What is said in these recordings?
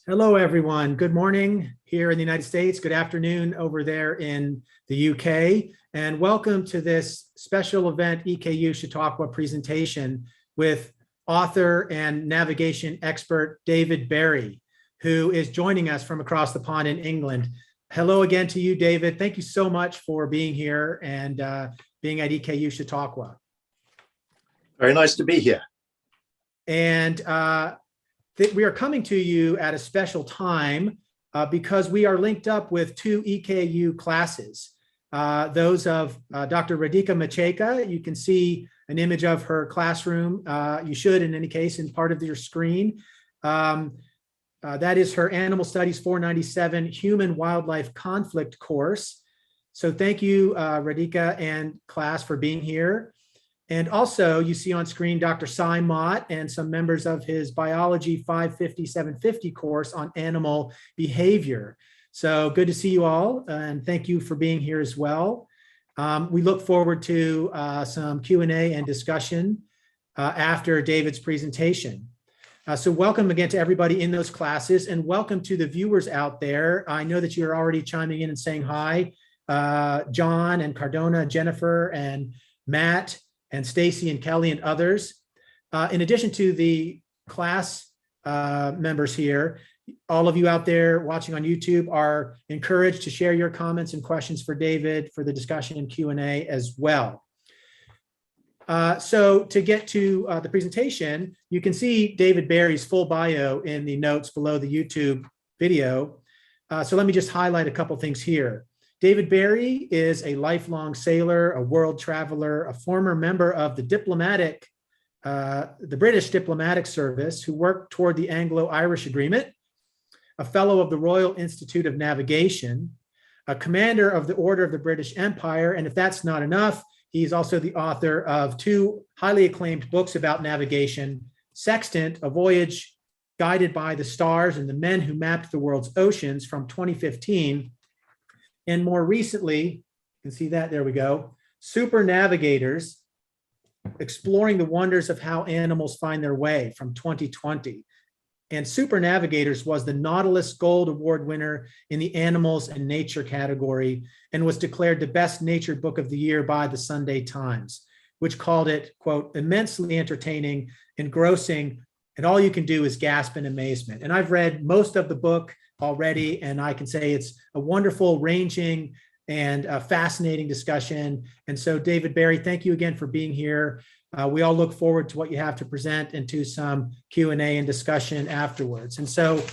Hello, everyone. Good morning here in the United States. Good afternoon over there in the UK. And welcome to this special event EKU Chautauqua presentation with author and navigation expert David Barrie, who is joining us from across the pond in England. Hello again to you, David. Thank you so much for being here and being at EKU Chautauqua. Very nice to be here. And we are coming to you at a special time because we are linked up with two EKU classes. Those of Dr. Radhika Macheka. You can see an image of her classroom. You should, in any case, in part of your screen. That is her Animal Studies 497 Human Wildlife Conflict course. So thank you, Radhika and class, for being here. And also you see on screen Dr. Cy Mott and some members of his Biology 550, 750 course on animal behavior. So good to see you all, and thank you for being here as well. We look forward to some Q&A and discussion after David's presentation. So welcome again to everybody in those classes, and welcome to the viewers out there. I know that you're already chiming in and saying hi. John and Cardona, Jennifer and Matt, and Stacy and Kelly and others. In addition to the class members here, all of you out there watching on YouTube are encouraged to share your comments and questions for David for the discussion and Q&A as well. So to get to the presentation, you can see David Barrie's full bio in the notes below the YouTube video. So let me just highlight a couple things here. David Barrie is a lifelong sailor, a world traveler, a former member of the British Diplomatic Service who worked toward the Anglo-Irish Agreement, a fellow of the Royal Institute of Navigation, a commander of the Order of the British Empire, and if that's not enough, he's also the author of two highly acclaimed books about navigation, Sextant, A Voyage Guided by the Stars and the Men Who Mapped the World's Oceans from 2015, and more recently, you can see that, there we go, Supernavigators, Exploring the Wonders of How Animals Find Their Way from 2020. And Supernavigators was the Nautilus Gold Award winner in the Animals and Nature category and was declared the best natured book of the year by the Sunday Times, which called it, quote, immensely entertaining, engrossing, and all you can do is gasp in amazement. And I've read most of the book already, and I can say it's a wonderful, ranging, and fascinating discussion. And so, David Barrie, thank you again for being here. We all look forward to what you have to present and to some Q&A and discussion afterwards. And so,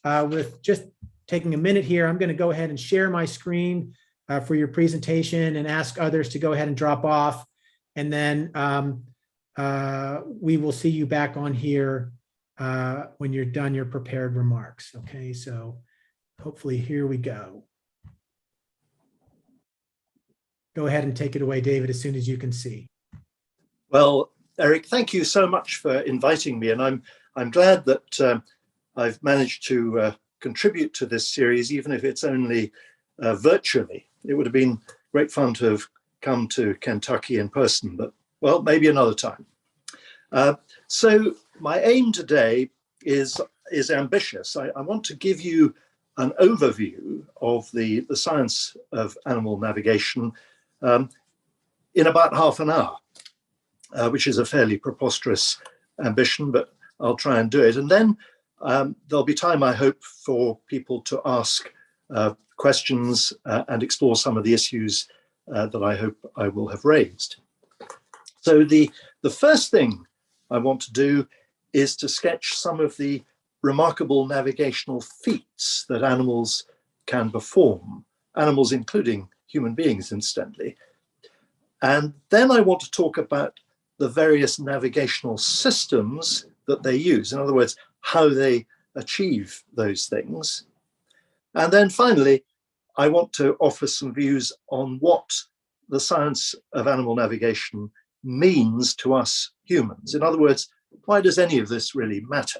with just taking a minute here, I'm going to go ahead and share my screen for your presentation and ask others to go ahead and drop off. And then we will see you back on here when you're done your prepared remarks. Okay, so hopefully here we go. Go ahead and take it away, David, as soon as you can see. Well, Eric, thank you so much for inviting me, and I'm glad that I've managed to contribute to this series, even if it's only virtually. It would have been great fun to have come to Kentucky in person, but well, maybe another time. So my aim today is ambitious. I want to give you an overview of the science of animal navigation in about half an hour, which is a fairly preposterous ambition, but I'll try and do it. And then there'll be time, I hope, for people to ask questions and explore some of the issues that I hope I will have raised. So the first thing I want to do is to sketch some of the remarkable navigational feats that animals can perform, animals including human beings, incidentally. And then I want to talk about the various navigational systems that they use, in other words, how they achieve those things. And then finally, I want to offer some views on what the science of animal navigation means to us humans. In other words, why does any of this really matter?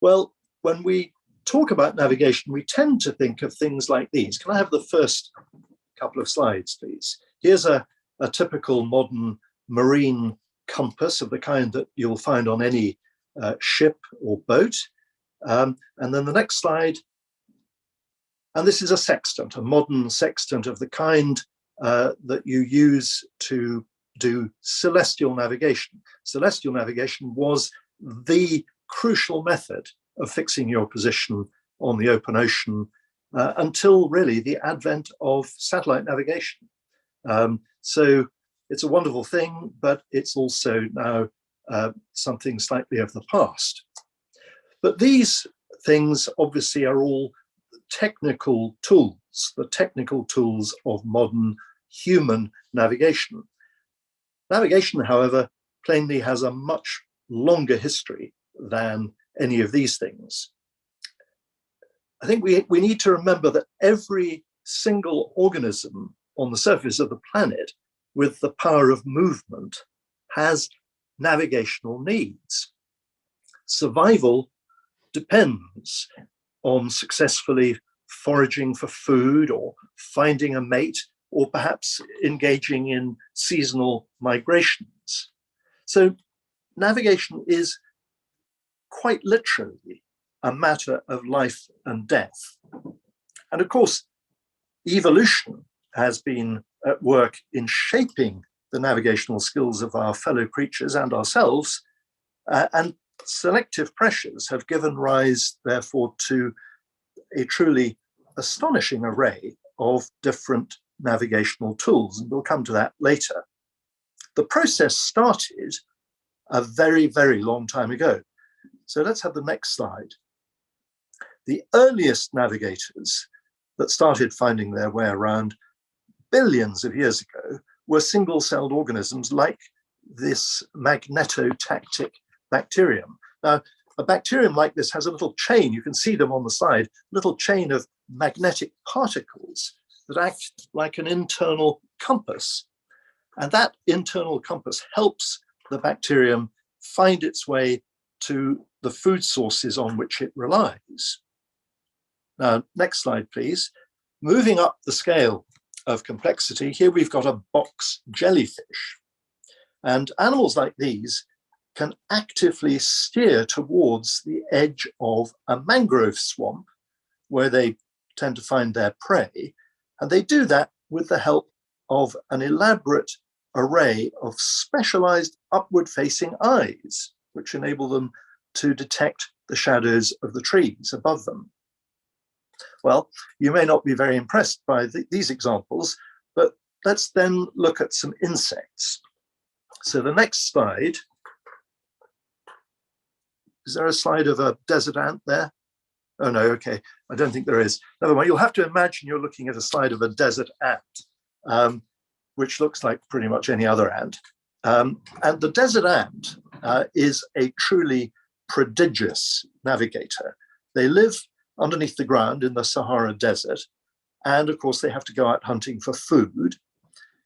Well, when we talk about navigation, we tend to think of things like these. Can I have the first couple of slides, please? Here's a typical modern marine compass of the kind that you'll find on any ship or boat. And then the next slide, and this is a sextant, a modern sextant of the kind that you use to do celestial navigation. Celestial navigation was the crucial method of fixing your position on the open ocean until really the advent of satellite navigation. So it's a wonderful thing, but it's also now something slightly of the past. But these things obviously are all technical tools, the technical tools of modern human navigation. Navigation, however, plainly has a much longer history than any of these things. I think we need to remember that every single organism on the surface of the planet with the power of movement has navigational needs. Survival depends on successfully foraging for food or finding a mate or perhaps engaging in seasonal migrations. So navigation is quite literally a matter of life and death. And of course, evolution has been at work in shaping the navigational skills of our fellow creatures and ourselves, and selective pressures have given rise, therefore, to a truly astonishing array of different navigational tools, and we'll come to that later. The process started a very, very long time ago. So let's have the next slide. The earliest navigators that started finding their way around billions of years ago were single-celled organisms like this magnetotactic bacterium. Now, a bacterium like this has a little chain, you can see them on the slide, a little chain of magnetic particles that act like an internal compass. And that internal compass helps the bacterium find its way to the food sources on which it relies. Now, next slide, please. Moving up the scale of complexity, here we've got a box jellyfish. And animals like these can actively steer towards the edge of a mangrove swamp where they tend to find their prey. And they do that with the help of an elaborate array of specialized upward-facing eyes, which enable them to detect the shadows of the trees above them. Well, you may not be very impressed by these examples, but let's then look at some insects. So the next slide, is there a slide of a desert ant there? Oh no, okay, I don't think there is. Never mind, you'll have to imagine you're looking at a slide of a desert ant, which looks like pretty much any other ant. And the desert ant is a truly prodigious navigator. They live underneath the ground in the Sahara Desert. And of course, they have to go out hunting for food.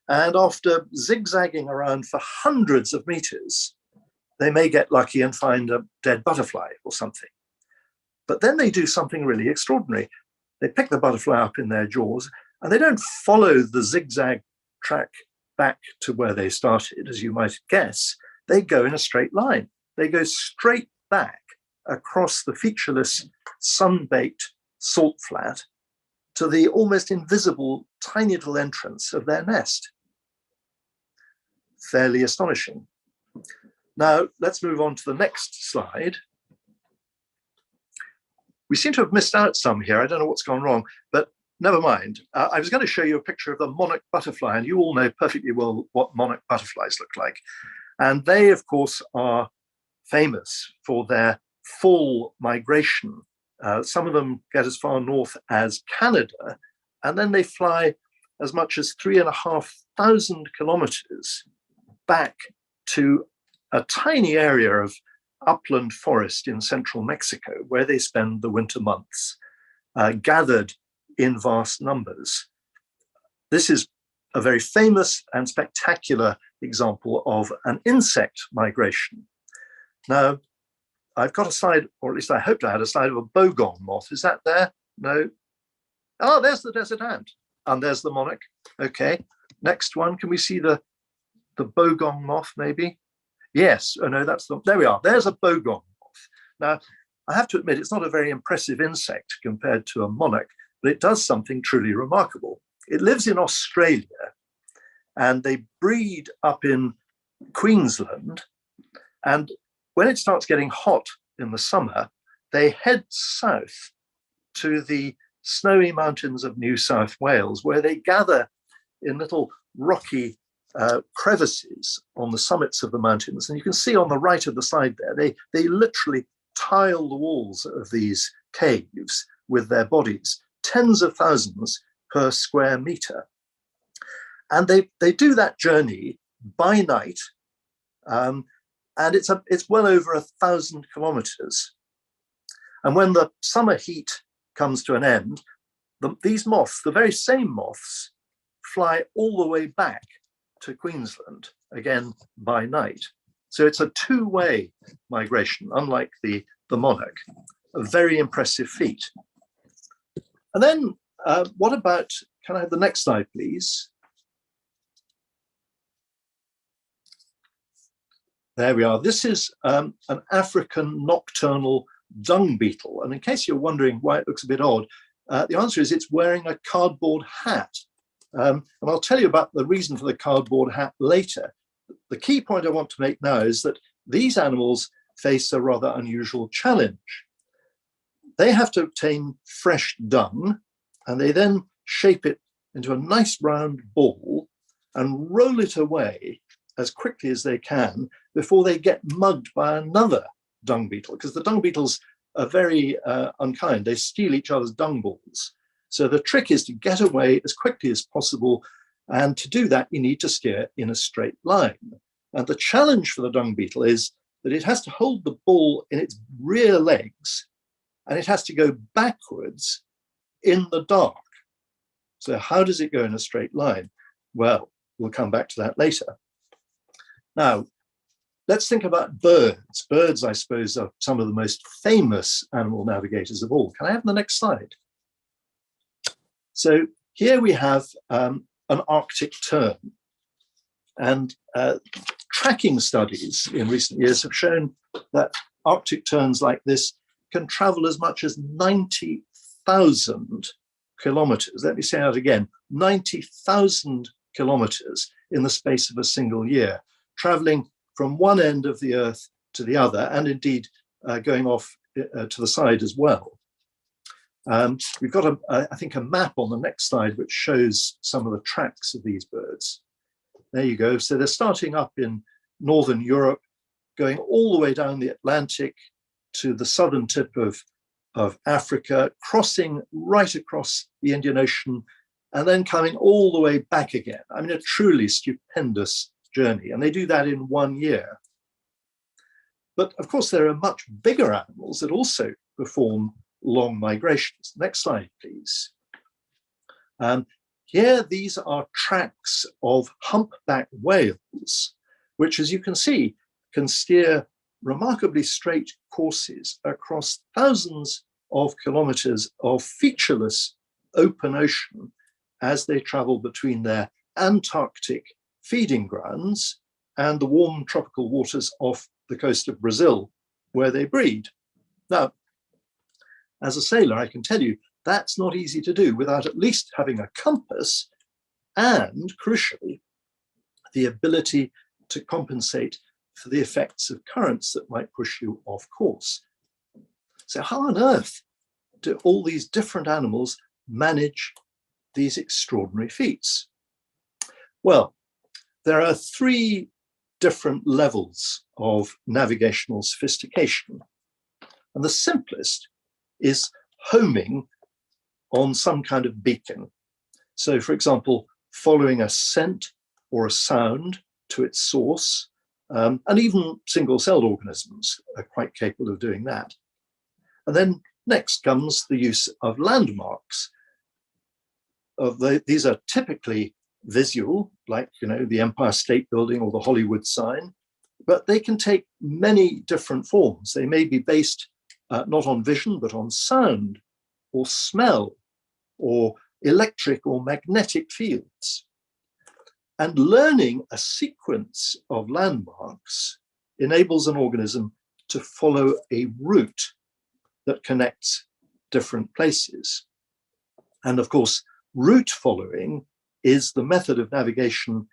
And after zigzagging around for hundreds of meters, they may get lucky and find a dead butterfly or something. But then they do something really extraordinary. They pick the butterfly up in their jaws, and they don't follow the zigzag track back to where they started, as you might guess. They go in a straight line. They go straight back across the featureless, sun-baked salt flat to the almost invisible tiny little entrance of their nest. Fairly astonishing. Now, let's move on to the next slide. We seem to have missed out some here. I don't know what's gone wrong, but never mind. I was going to show you a picture of the monarch butterfly, and you all know perfectly well what monarch butterflies look like. And they, of course, are famous for their fall migration. Some of them get as far north as Canada, and then they fly as much as 3,500 kilometers back to a tiny area of upland forest in central Mexico, where they spend the winter months, gathered in vast numbers. This is a very famous and spectacular example of an insect migration. Now, I've got a slide, or at least I hoped I had a slide of a bogong moth. Is that there? No. Oh, there's the desert ant. And there's the monarch. Okay. Next one. Can we see the bogong moth, maybe? Yes. Oh, no, that's the, there we are. There's a bogong moth. Now, I have to admit, it's not a very impressive insect compared to a monarch, but it does something truly remarkable. It lives in Australia, and they breed up in Queensland. And when it starts getting hot in the summer, they head south to the snowy mountains of New South Wales, where they gather in little rocky crevices on the summits of the mountains. And you can see on the right of the slide there, they literally tile the walls of these caves with their bodies, tens of thousands per square meter. And they do that journey by night, and it's well over 1,000 kilometers. And when the summer heat comes to an end, these moths, the very same moths, fly all the way back to Queensland, again by night. So it's a two-way migration, unlike the monarch. A very impressive feat. And then what about, can I have the next slide, please? There we are. This is an African nocturnal dung beetle. And in case you're wondering why it looks a bit odd, the answer is it's wearing a cardboard hat. And I'll tell you about the reason for the cardboard hat later. The key point I want to make now is that these animals face a rather unusual challenge. They have to obtain fresh dung, and they then shape it into a nice round ball and roll it away as quickly as they can before they get mugged by another dung beetle, because the dung beetles are very unkind. They steal each other's dung balls. So the trick is to get away as quickly as possible. And to do that, you need to steer in a straight line. And the challenge for the dung beetle is that it has to hold the ball in its rear legs, and it has to go backwards in the dark. So how does it go in a straight line? Well, we'll come back to that later. Now, let's think about birds. Birds, I suppose, are some of the most famous animal navigators of all. Can I have the next slide? So here we have an Arctic tern. And tracking studies in recent years have shown that Arctic terns like this can travel as much as 90,000 kilometers. Let me say that again, 90,000 kilometers in the space of a single year, traveling from one end of the Earth to the other, and indeed going off to the side as well. We've got, I think, a map on the next slide which shows some of the tracks of these birds. There you go. So they're starting up in Northern Europe, going all the way down the Atlantic to the southern tip of Africa, crossing right across the Indian Ocean, and then coming all the way back again. I mean, a truly stupendous journey. And they do that in 1 year. But of course, there are much bigger animals that also perform long migrations. Next slide, please. Here, these are tracks of humpback whales, which, as you can see, can steer remarkably straight courses across thousands of kilometers of featureless open ocean as they travel between their Antarctic feeding grounds and the warm tropical waters off the coast of Brazil, where they breed. Now, as a sailor, I can tell you that's not easy to do without at least having a compass and, crucially, the ability to compensate for the effects of currents that might push you off course. So how on earth do all these different animals manage these extraordinary feats? Well, there are three different levels of navigational sophistication. And the simplest is homing on some kind of beacon. So, for example, following a scent or a sound to its source, and even single-celled organisms are quite capable of doing that. And then next comes the use of landmarks. These are typically visual, like the Empire State Building or the Hollywood sign, but they can take many different forms. They may be based not on vision, but on sound or smell or electric or magnetic fields. And learning a sequence of landmarks enables an organism to follow a route that connects different places. And of course, route following is the method of navigation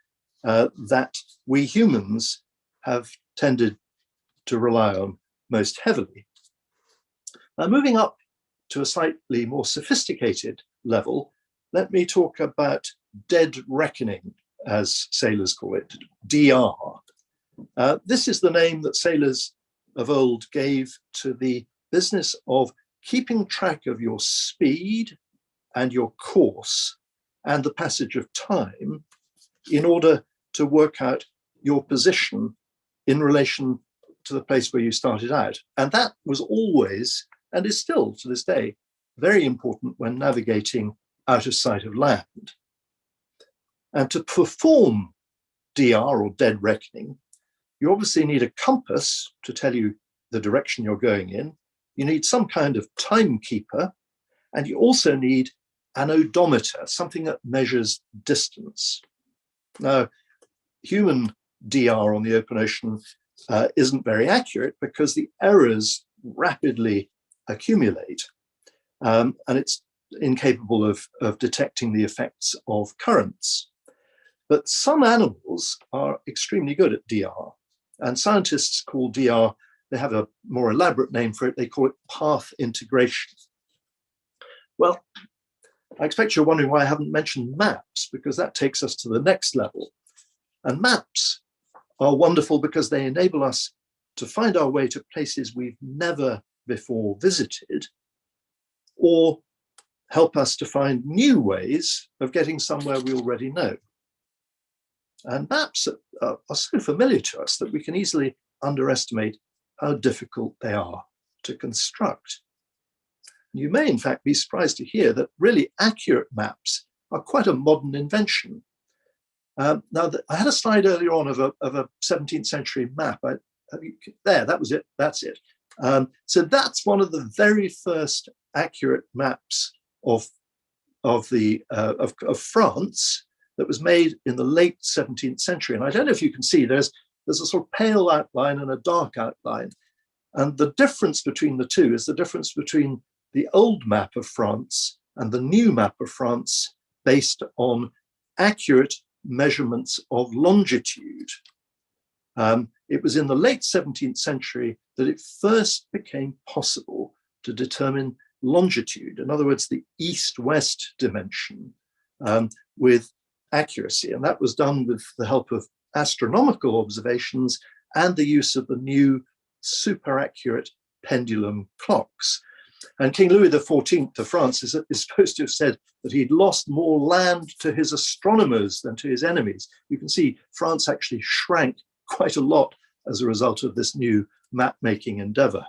that we humans have tended to rely on most heavily. Now, moving up to a slightly more sophisticated level, let me talk about dead reckoning, as sailors call it, DR. This is the name that sailors of old gave to the business of keeping track of your speed and your course and the passage of time in order to work out your position in relation to the place where you started out. And that was always, and is still to this day, very important when navigating out of sight of land. And to perform DR, or dead reckoning, you obviously need a compass to tell you the direction you're going in. You need some kind of timekeeper, and you also need an odometer, something that measures distance. Now, human DR on the open ocean isn't very accurate because the errors rapidly accumulate, and it's incapable of detecting the effects of currents. But some animals are extremely good at DR, and scientists call DR, they have a more elaborate name for it, they call it path integration. Well, I expect you're wondering why I haven't mentioned maps, because that takes us to the next level. And maps are wonderful because they enable us to find our way to places we've never before visited, or help us to find new ways of getting somewhere we already know. And maps are so familiar to us that we can easily underestimate how difficult they are to construct. You may, in fact, be surprised to hear that really accurate maps are quite a modern invention. I had a slide earlier on of a 17th century map. There, that was it, that's it. So that's one of the very first accurate maps of France that was made in the late 17th century. And I don't know if you can see, there's a sort of pale outline and a dark outline. And the difference between the two is the difference between the old map of France and the new map of France based on accurate measurements of longitude. It was in the late 17th century that it first became possible to determine longitude, in other words, the east-west dimension, with accuracy. And that was done with the help of astronomical observations and the use of the new super accurate pendulum clocks. And King Louis XIV of France is supposed to have said that he'd lost more land to his astronomers than to his enemies. You can see France actually shrank quite a lot as a result of this new map-making endeavor.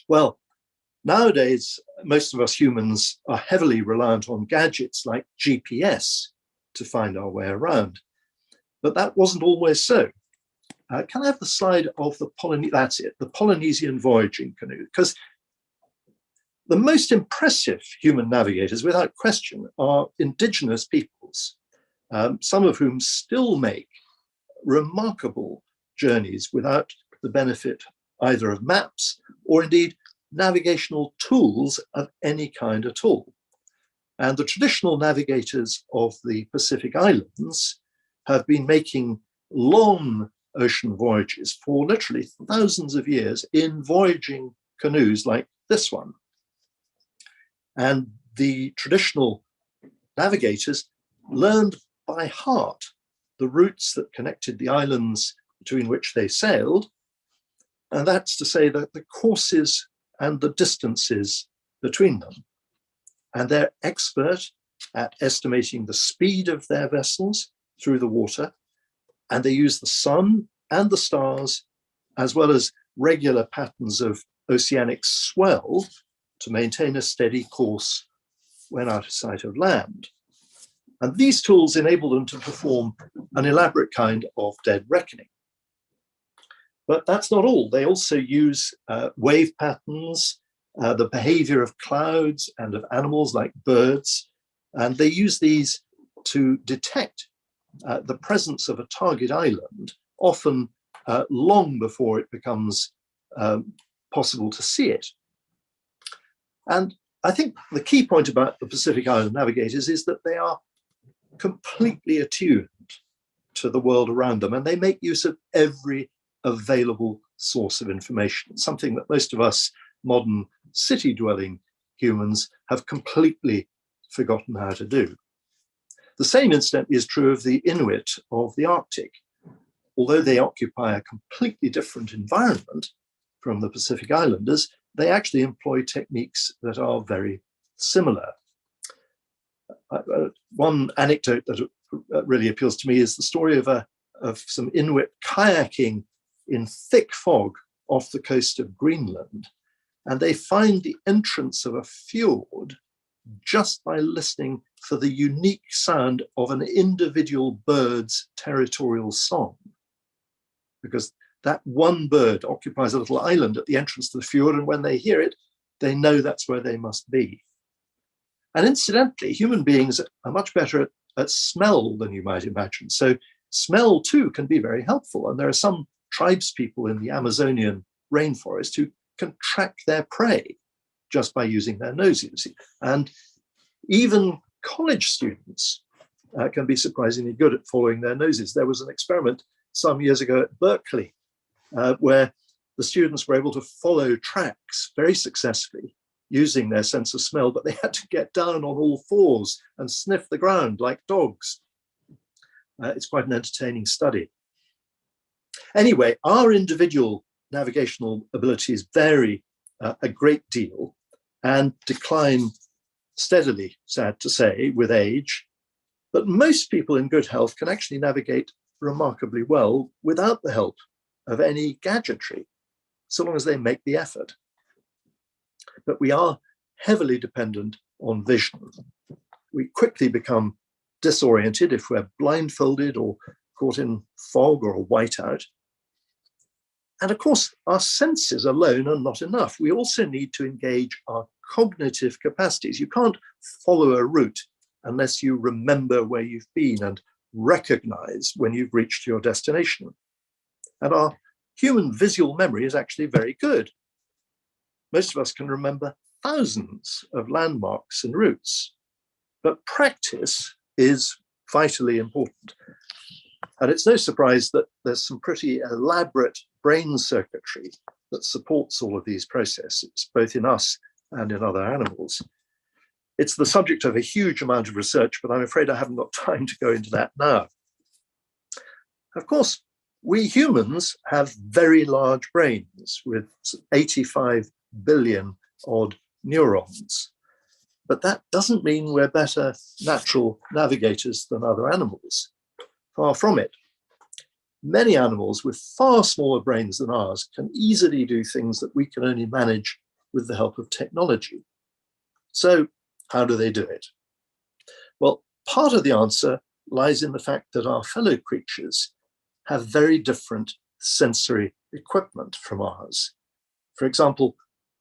Well, nowadays, most of us humans are heavily reliant on gadgets like GPS to find our way around. But that wasn't always so. Can I have the slide of the Polynesianvoyaging canoe? Because the most impressive human navigators, without question, are indigenous peoples, some of whom still make remarkable journeys without the benefit either of maps or indeed navigational tools of any kind at all. And the traditional navigators of the Pacific Islands have been making long ocean voyages for literally thousands of years in voyaging canoes like this one. And the traditional navigators learned by heart the routes that connected the islands between which they sailed. And that's to say that the courses and the distances between them. And they're expert at estimating the speed of their vessels through the water. And they use the sun and the stars, as well as regular patterns of oceanic swell to maintain a steady course when out of sight of land. And these tools enable them to perform an elaborate kind of dead reckoning. But that's not all. They also use wave patterns, the behavior of clouds and of animals like birds, and they use these to detect the presence of a target island, often long before it becomes possible to see it. And I think the key point about the Pacific Island navigators is that they are completely attuned to the world around them, and they make use of every available source of information, something that most of us modern city-dwelling humans have completely forgotten how to do. The same, incidentally, is true of the Inuit of the Arctic. Although they occupy a completely different environment from the Pacific Islanders, they actually employ techniques that are very similar. One anecdote that really appeals to me is the story of some Inuit kayaking in thick fog off the coast of Greenland. And they find the entrance of a fjord just by listening for the unique sound of an individual bird's territorial song. Because that one bird occupies a little island at the entrance to the fjord, and when they hear it, they know that's where they must be. And incidentally, human beings are much better at smell than you might imagine. So smell too can be very helpful. And there are some tribespeople in the Amazonian rainforest who can track their prey just by using their noses. And even college students can be surprisingly good at following their noses. There was an experiment some years ago at Berkeley where the students were able to follow tracks very successfully using their sense of smell, but they had to get down on all fours and sniff the ground like dogs. It's quite an entertaining study. Anyway, our individual navigational abilities vary a great deal and decline steadily, sad to say, with age. But most people in good health can actually navigate remarkably well without the help of any gadgetry, so long as they make the effort. But we are heavily dependent on vision. We quickly become disoriented if we're blindfolded or caught in fog or a whiteout. And of course, our senses alone are not enough. We also need to engage our cognitive capacities. You can't follow a route unless you remember where you've been and recognize when you've reached your destination. And our human visual memory is actually very good. Most of us can remember thousands of landmarks and routes, but practice is vitally important. And it's no surprise that there's some pretty elaborate brain circuitry that supports all of these processes, both in us and in other animals. It's the subject of a huge amount of research, but I'm afraid I haven't got time to go into that now. Of course, we humans have very large brains with 85 billion odd neurons, but that doesn't mean we're better natural navigators than other animals. Far from it. Many animals with far smaller brains than ours can easily do things that we can only manage with the help of technology. So how do they do it? Well, part of the answer lies in the fact that our fellow creatures have very different sensory equipment from ours. For example,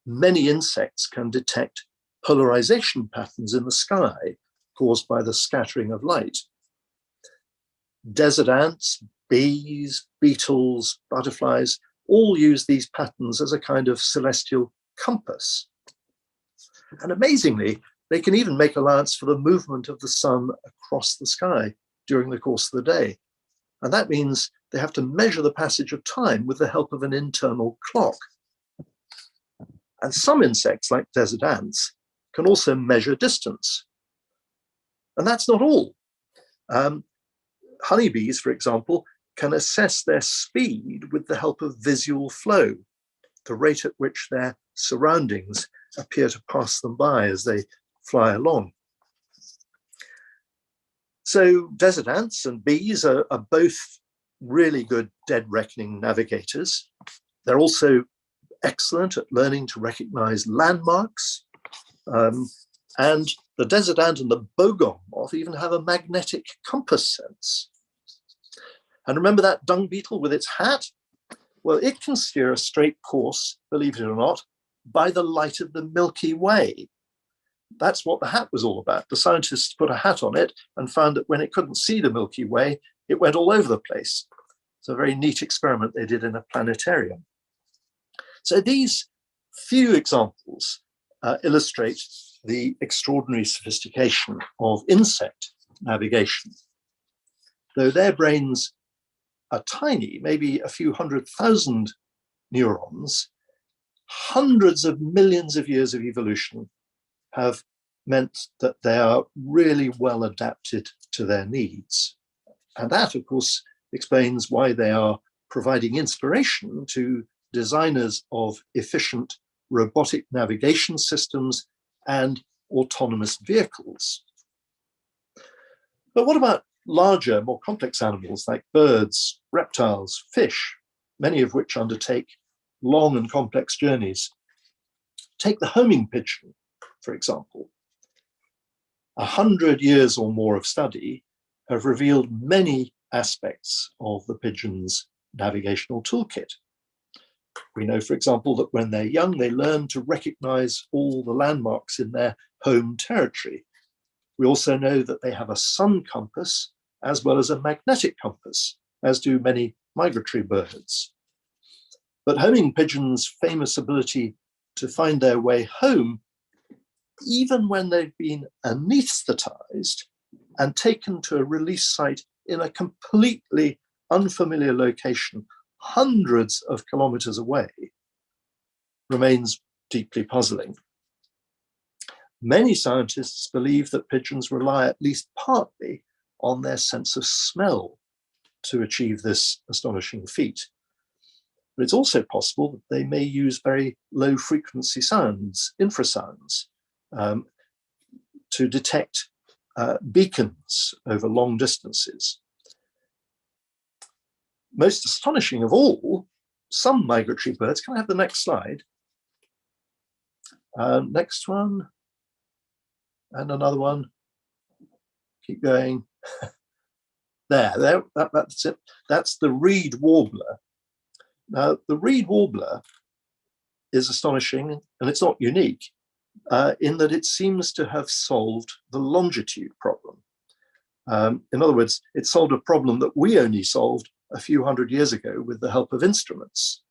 many insects can detect polarization patterns in the sky caused by the scattering of light. Desert ants, bees, beetles, butterflies all use these patterns as a kind of celestial compass. And amazingly, they can even make allowance for the movement of the sun across the sky during the course of the day. And that means they have to measure the passage of time with the help of an internal clock. And some insects, like desert ants, can also measure distance. And that's not all. Honeybees, for example, can assess their speed with the help of visual flow, the rate at which their surroundings appear to pass them by as they fly along. So desert ants and bees are both really good dead reckoning navigators. They're also excellent at learning to recognize landmarks. And the desert ant and the Bogong moth even have a magnetic compass sense. And remember that dung beetle with its hat? Well, it can steer a straight course, believe it or not, by the light of the Milky Way. That's what the hat was all about. The scientists put a hat on it and found that when it couldn't see the Milky Way, it went all over the place. It's a very neat experiment they did in a planetarium. So these few examples illustrate the extraordinary sophistication of insect navigation. Though their brains are tiny, maybe a few 100,000 neurons, hundreds of millions of years of evolution have meant that they are really well adapted to their needs. And that, of course, explains why they are providing inspiration to designers of efficient robotic navigation systems and autonomous vehicles. But what about larger, more complex animals like birds, reptiles, fish, many of which undertake long and complex journeys? Take the homing pigeon, for example. 100 years or more of study have revealed many aspects of the pigeon's navigational toolkit. We know, for example, that when they're young, they learn to recognize all the landmarks in their home territory. We also know that they have a sun compass as well as a magnetic compass, as do many migratory birds. But homing pigeons' famous ability to find their way home, even when they've been anesthetized and taken to a release site in a completely unfamiliar location, hundreds of kilometers away, remains deeply puzzling. Many scientists believe that pigeons rely at least partly on their sense of smell to achieve this astonishing feat. But it's also possible that they may use very low frequency sounds, infrasounds, to detect beacons over long distances. Most astonishing of all, some migratory birds, can I have the next slide? Next one, and another one. Keep going. That's it. That's the reed warbler. Now, the reed warbler is astonishing, and it's not unique, in that it seems to have solved the longitude problem. In other words, it solved a problem that we only solved a few hundred years ago with the help of instruments.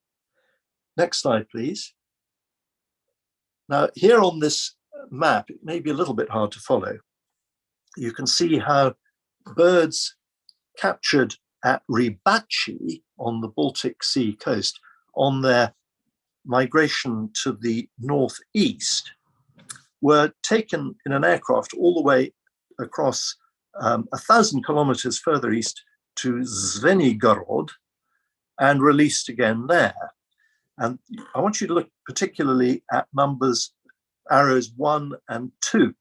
Next slide, please. Now, here on this map, it may be a little bit hard to follow. You can see how birds captured at Rybaczy on the Baltic Sea coast on their migration to the northeast were taken in an aircraft all the way across 1,000 kilometers further east to Zvenigorod and released again there. And I want you to look particularly at numbers, arrows 1 and 2.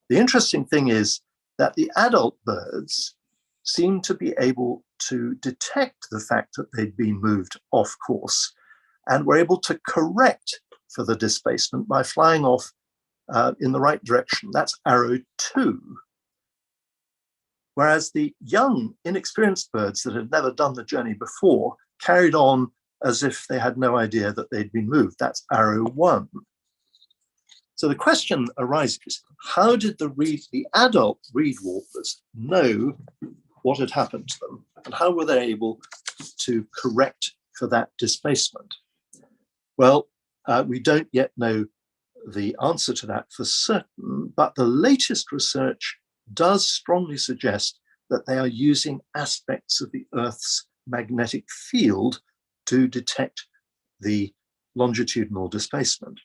The interesting thing is that the adult birds seem to be able to detect the fact that they'd been moved off course and were able to correct for the displacement by flying off in the right direction. That's arrow 2. Whereas the young, inexperienced birds that had never done the journey before carried on as if they had no idea that they'd been moved. That's arrow 1. So the question arises, how did the adult reed warblers know what had happened to them, and how were they able to correct for that displacement? Well, we don't yet know the answer to that for certain, but the latest research does strongly suggest that they are using aspects of the Earth's magnetic field to detect the longitudinal displacement.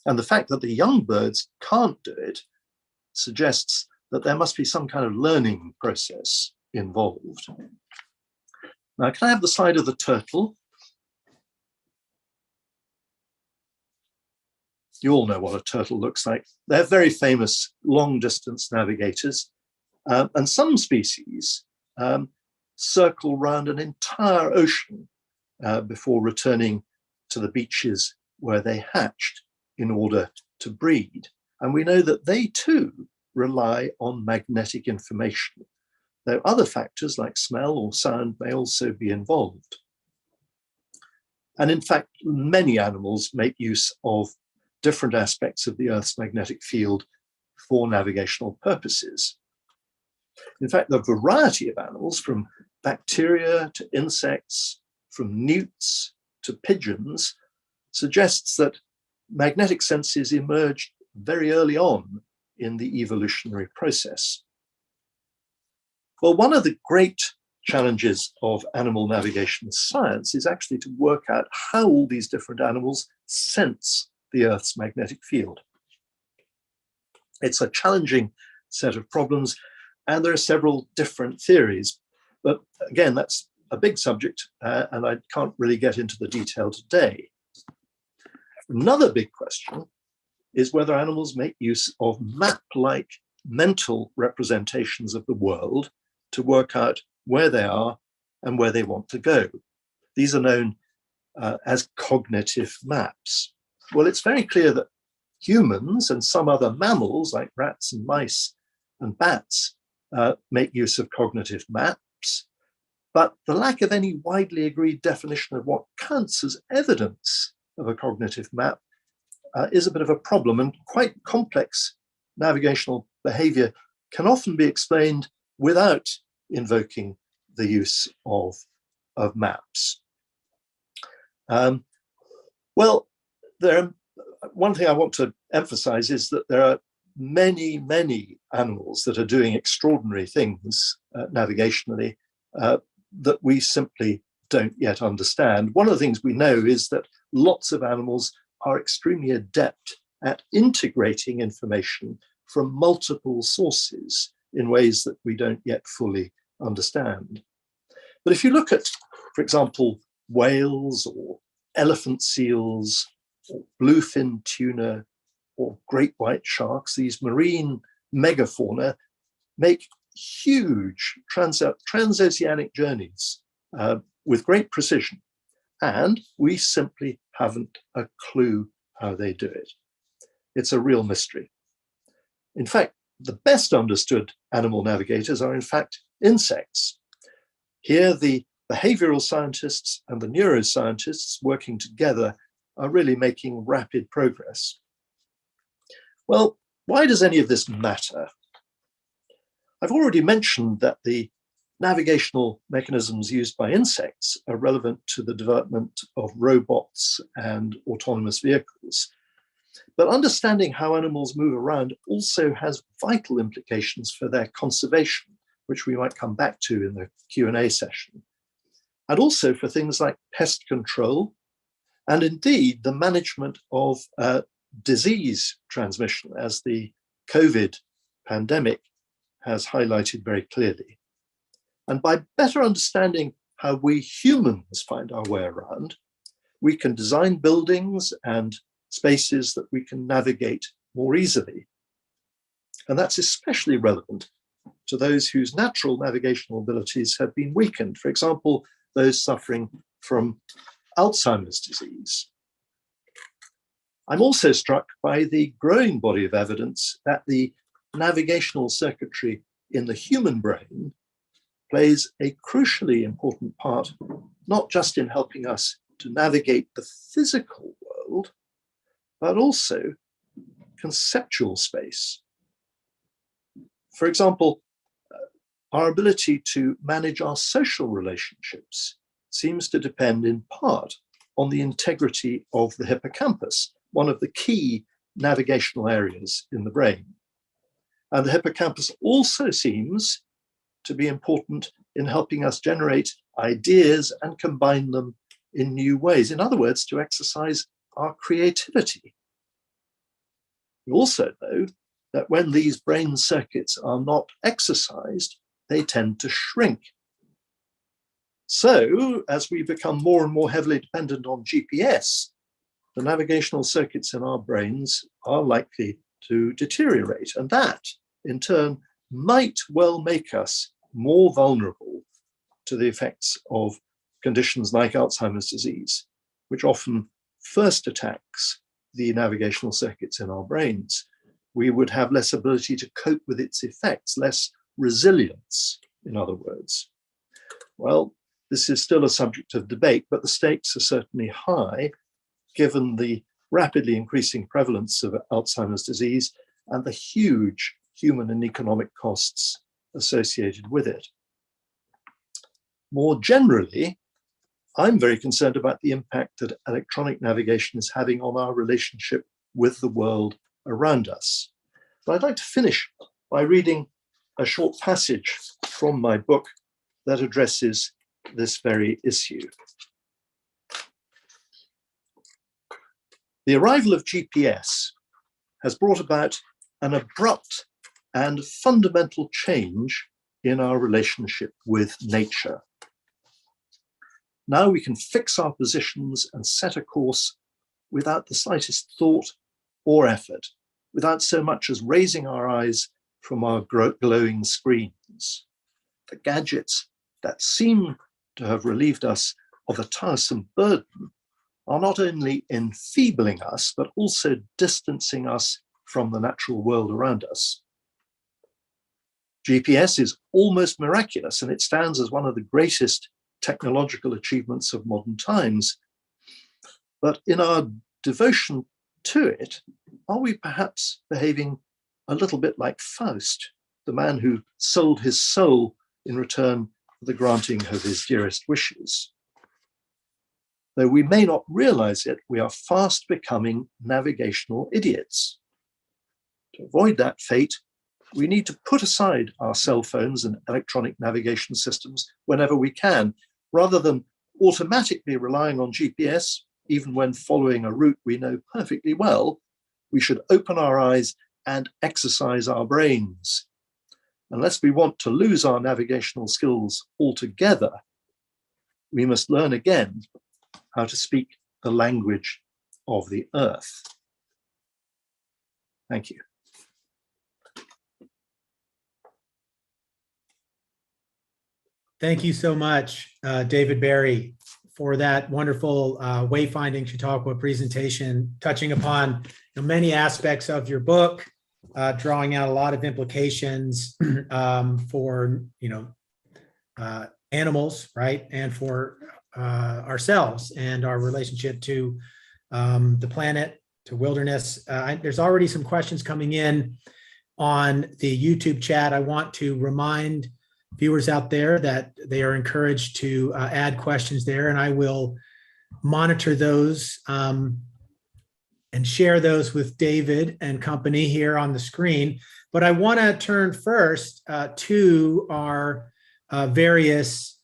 And the fact that the young birds can't do it suggests that there must be some kind of learning process involved. Now, can I have the slide of the turtle? You all know what a turtle looks like. They're very famous long-distance navigators, and some species circle around an entire ocean before returning to the beaches where they hatched in order to breed. And we know that they too rely on magnetic information, though other factors like smell or sound may also be involved. And in fact, many animals make use of different aspects of the Earth's magnetic field for navigational purposes. In fact, the variety of animals, from bacteria to insects, from newts to pigeons, suggests that magnetic senses emerged very early on in the evolutionary process. Well, one of the great challenges of animal navigation science is actually to work out how all these different animals sense the Earth's magnetic field. It's a challenging set of problems, and there are several different theories. But again, that's a big subject, and I can't really get into the detail today. Another big question is whether animals make use of map-like mental representations of the world to work out where they are and where they want to go. These are known as cognitive maps. Well, it's very clear that humans and some other mammals like rats and mice and bats make use of cognitive maps, but the lack of any widely agreed definition of what counts as evidence of a cognitive map is a bit of a problem, and quite complex navigational behavior can often be explained without invoking the use of maps. Well, one thing I want to emphasize is that there are many, many animals that are doing extraordinary things navigationally that we simply don't yet understand. One of the things we know is that lots of animals are extremely adept at integrating information from multiple sources in ways that we don't yet fully understand. But if you look at, for example, whales or elephant seals or bluefin tuna or great white sharks, these marine megafauna make huge transoceanic journeys with great precision, and we simply haven't a clue how they do it. It's a real mystery. In fact, the best understood animal navigators are in fact insects. Here, the behavioral scientists and the neuroscientists working together are really making rapid progress. Well, why does any of this matter? I've already mentioned that the navigational mechanisms used by insects are relevant to the development of robots and autonomous vehicles. But understanding how animals move around also has vital implications for their conservation, which we might come back to in the Q&A session, and also for things like pest control, and indeed the management of disease transmission, as the COVID pandemic has highlighted very clearly. And by better understanding how we humans find our way around, we can design buildings and spaces that we can navigate more easily. And that's especially relevant to those whose natural navigational abilities have been weakened. For example, those suffering from Alzheimer's disease. I'm also struck by the growing body of evidence that the navigational circuitry in the human brain plays a crucially important part, not just in helping us to navigate the physical world, but also conceptual space. For example, our ability to manage our social relationships seems to depend in part on the integrity of the hippocampus, one of the key navigational areas in the brain. And the hippocampus also seems to be important in helping us generate ideas and combine them in new ways. In other words, to exercise our creativity. We also know that when these brain circuits are not exercised, they tend to shrink. So, as we become more and more heavily dependent on GPS, the navigational circuits in our brains are likely to deteriorate. And that, in turn, might well make us more vulnerable to the effects of conditions like Alzheimer's disease, which often first attacks the navigational circuits in our brains. We would have less ability to cope with its effects, less resilience, in other words. Well, this is still a subject of debate, but the stakes are certainly high, given the rapidly increasing prevalence of Alzheimer's disease and the huge human and economic costs associated with it. More generally, I'm very concerned about the impact that electronic navigation is having on our relationship with the world around us. So I'd like to finish by reading a short passage from my book that addresses this very issue. The arrival of GPS has brought about an abrupt and fundamental change in our relationship with nature. Now we can fix our positions and set a course without the slightest thought or effort, without so much as raising our eyes from our glowing screens. The gadgets that seem to have relieved us of a tiresome burden are not only enfeebling us, but also distancing us from the natural world around us. GPS is almost miraculous, and it stands as one of the greatest technological achievements of modern times. But in our devotion to it, are we perhaps behaving a little bit like Faust, the man who sold his soul in return for the granting of his dearest wishes? Though we may not realize it, we are fast becoming navigational idiots. To avoid that fate, we need to put aside our cell phones and electronic navigation systems whenever we can, rather than automatically relying on GPS, even when following a route we know perfectly well. We should open our eyes and exercise our brains. Unless we want to lose our navigational skills altogether, we must learn again how to speak the language of the earth. Thank you. Thank you so much, David Barrie, for that wonderful Wayfinding Chautauqua presentation, touching upon many aspects of your book, drawing out a lot of implications for animals, right, and for ourselves and our relationship to the planet, to wilderness. There's already some questions coming in on the YouTube chat. I want to remind viewers out there that they are encouraged to add questions there, and I will monitor those and share those with David and company here on the screen. But I want to turn first to our various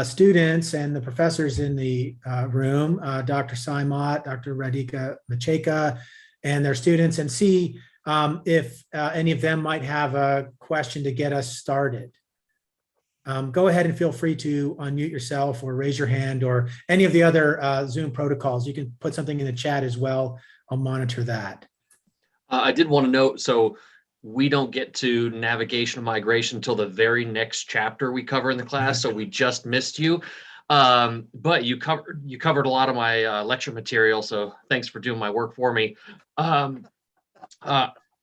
students and the professors in the room, Dr. Simot, Dr. Radhika Macheka, and their students, and see if any of them might have a question to get us started. Go ahead and feel free to unmute yourself or raise your hand, or any of the other Zoom protocols. You can put something in the chat as well. I'll monitor that. I did want to note, so we don't get to navigation and migration until the very next chapter we cover in the class, so we just missed you. But you covered a lot of my lecture material, so thanks for doing my work for me.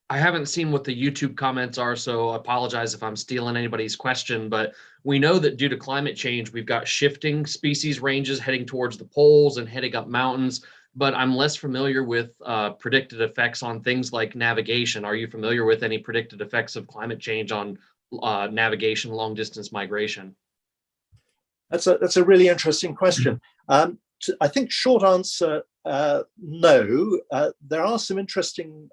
I haven't seen what the YouTube comments are, so I apologize if I'm stealing anybody's question, but we know that due to climate change, we've got shifting species ranges heading towards the poles and heading up mountains, but I'm less familiar with predicted effects on things like navigation. Are you familiar with any predicted effects of climate change on navigation, long distance migration? That's a really interesting question. I think short answer, no. There are some interesting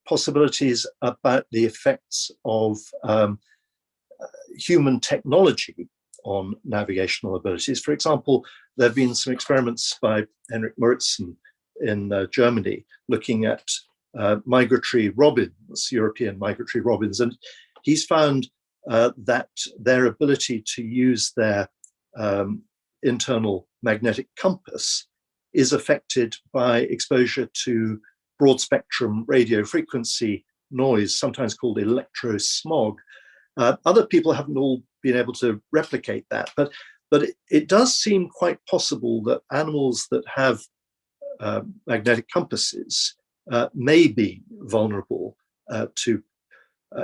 possibilities about the effects of human technology on navigational abilities. For example, there have been some experiments by Henrik Moritzen in Germany looking at migratory robins, European migratory robins, and he's found that their ability to use their internal magnetic compass is affected by exposure to broad spectrum radio frequency noise, sometimes called electrosmog. Other people haven't all been able to replicate that, but it does seem quite possible that animals that have magnetic compasses may be vulnerable to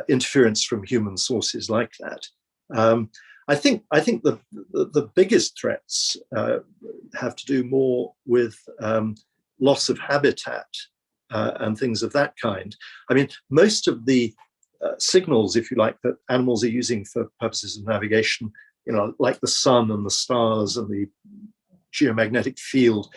interference from human sources like that. I think the biggest threats have to do more with loss of habitat and things of that kind. I mean, most of the signals, if you like, that animals are using for purposes of navigation like the sun and the stars and the geomagnetic field,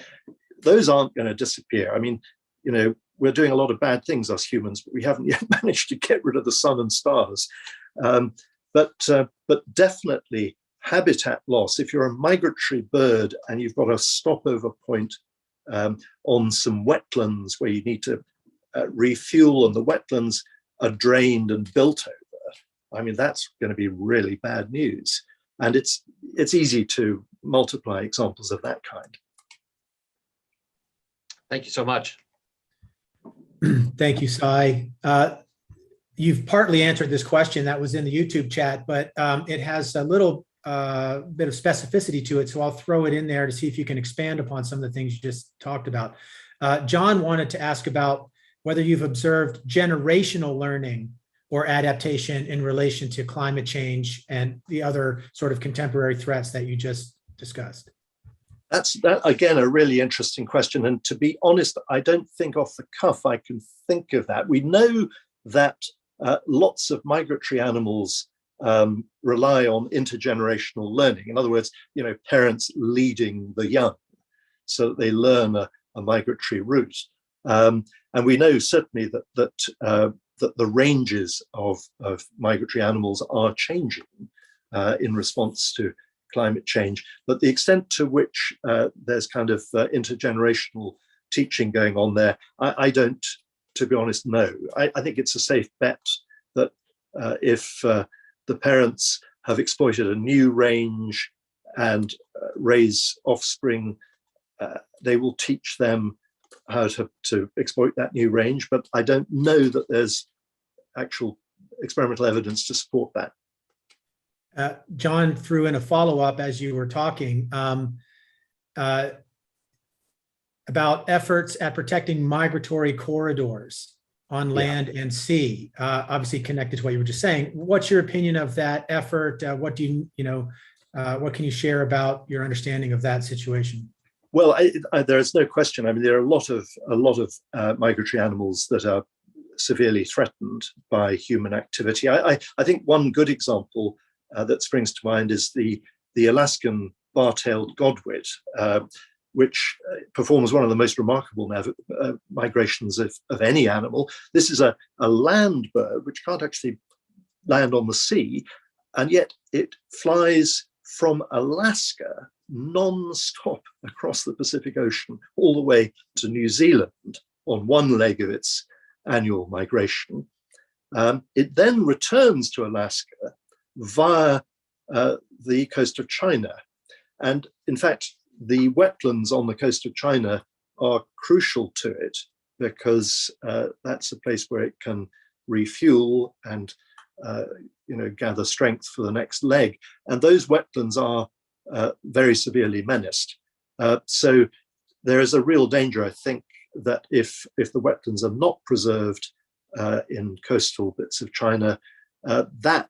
those aren't going to disappear. I mean, we're doing a lot of bad things, us humans, but we haven't yet managed to get rid of the sun and stars. But definitely habitat loss. If you're a migratory bird and you've got a stopover point on some wetlands where you need to refuel, and the wetlands are drained and built over, I mean, that's going to be really bad news. And it's easy to multiply examples of that kind. Thank you so much. Thank you, Sai. You've partly answered this question that was in the YouTube chat, but it has a little bit of specificity to it. So I'll throw it in there to see if you can expand upon some of the things you just talked about. John wanted to ask about whether you've observed generational learning or adaptation in relation to climate change and the other sort of contemporary threats that you just discussed. That's again a really interesting question. And to be honest, I don't think off the cuff I can think of that. We know that lots of migratory animals rely on intergenerational learning. In other words, parents leading the young so that they learn a migratory route. And we know certainly that the ranges of migratory animals are changing in response to climate change, but the extent to which there's kind of intergenerational teaching going on there, I don't, to be honest, know. I think it's a safe bet that if the parents have exploited a new range and raise offspring, they will teach them how to exploit that new range, but I don't know that there's actual experimental evidence to support that. John threw in a follow-up as you were talking about efforts at protecting migratory corridors on land and sea, obviously connected to what you were just saying. What's your opinion of that effort? What do what can you share about your understanding of that situation? Well, there's no question. I mean, there are a lot of migratory animals that are severely threatened by human activity. I think one good example that springs to mind is the Alaskan bar-tailed godwit, which performs one of the most remarkable migrations of any animal. This is a land bird which can't actually land on the sea, and yet it flies from Alaska non-stop across the Pacific Ocean all the way to New Zealand on one leg of its annual migration. It then returns to Alaska via the coast of China. And in fact, the wetlands on the coast of China are crucial to it because that's a place where it can refuel and gather strength for the next leg. And those wetlands are very severely menaced. So there is a real danger, I think, that if the wetlands are not preserved in coastal bits of China, that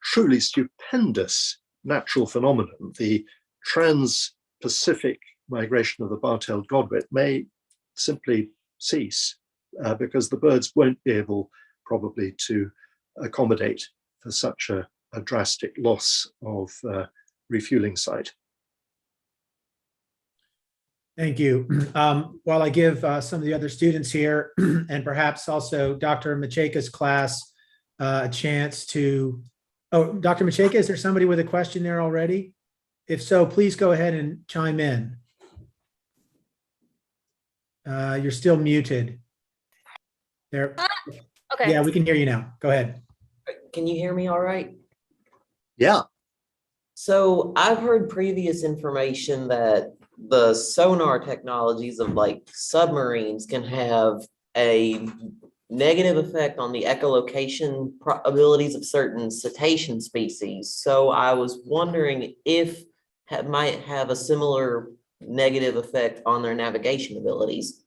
truly stupendous natural phenomenon, the trans-Pacific migration of the bar-tailed godwit, may simply cease because the birds won't be able probably to accommodate for such a drastic loss of refueling site. Thank you. While I give some of the other students here and perhaps also Dr. Macheka's class a chance to, Dr. Macheka, is there somebody with a question there already? If so, please go ahead and chime in. You're still muted. There. Okay. Yeah, we can hear you now. Go ahead. Can you hear me all right? Yeah. So I've heard previous information that the sonar technologies of like submarines can have a negative effect on the echolocation abilities of certain cetacean species. So I was wondering if it might have a similar negative effect on their navigation abilities.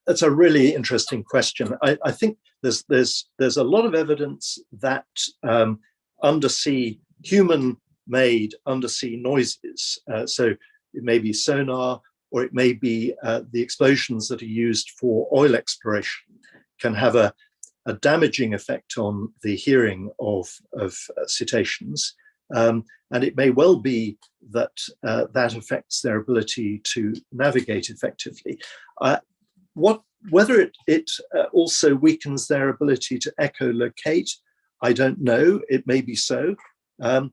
That's a really interesting question. I think there's a lot of evidence that undersea human-made undersea noises, so it may be sonar or it may be the explosions that are used for oil exploration, can have a damaging effect on the hearing of cetaceans. And it may well be that that affects their ability to navigate effectively. Whether it also weakens their ability to echolocate, I don't know. It may be so. The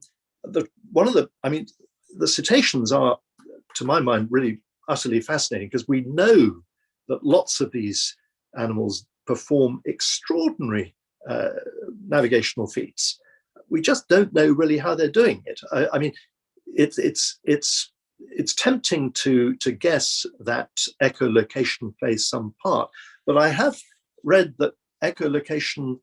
cetaceans are, to my mind, really utterly fascinating, because we know that lots of these animals perform extraordinary navigational feats. We just don't know really how they're doing it. I mean, it's tempting to guess that echolocation plays some part, but I have read that echolocation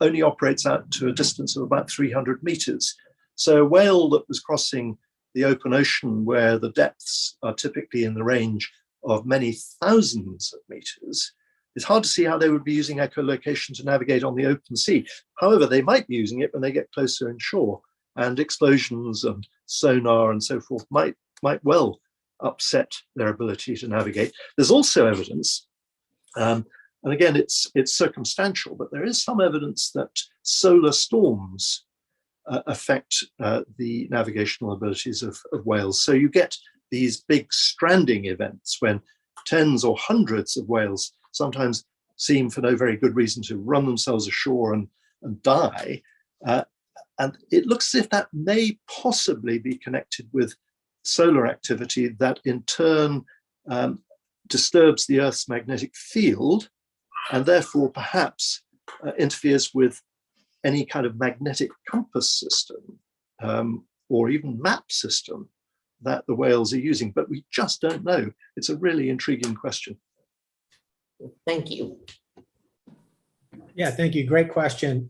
only operates out to a distance of about 300 meters. So a whale that was crossing the open ocean, where the depths are typically in the range of many thousands of meters, it's hard to see how they would be using echolocation to navigate on the open sea. However, they might be using it when they get closer inshore, and explosions and sonar and so forth might well upset their ability to navigate. There's also evidence, and again, it's circumstantial, but there is some evidence that solar storms affect the navigational abilities of whales. So you get these big stranding events when tens or hundreds of whales sometimes seem, for no very good reason, to run themselves ashore and die. And it looks as if that may possibly be connected with solar activity that in turn disturbs the Earth's magnetic field, and therefore perhaps interferes with any kind of magnetic compass system or even map system that the whales are using. But we just don't know. It's a really intriguing question. Thank you. Yeah, thank you. Great question.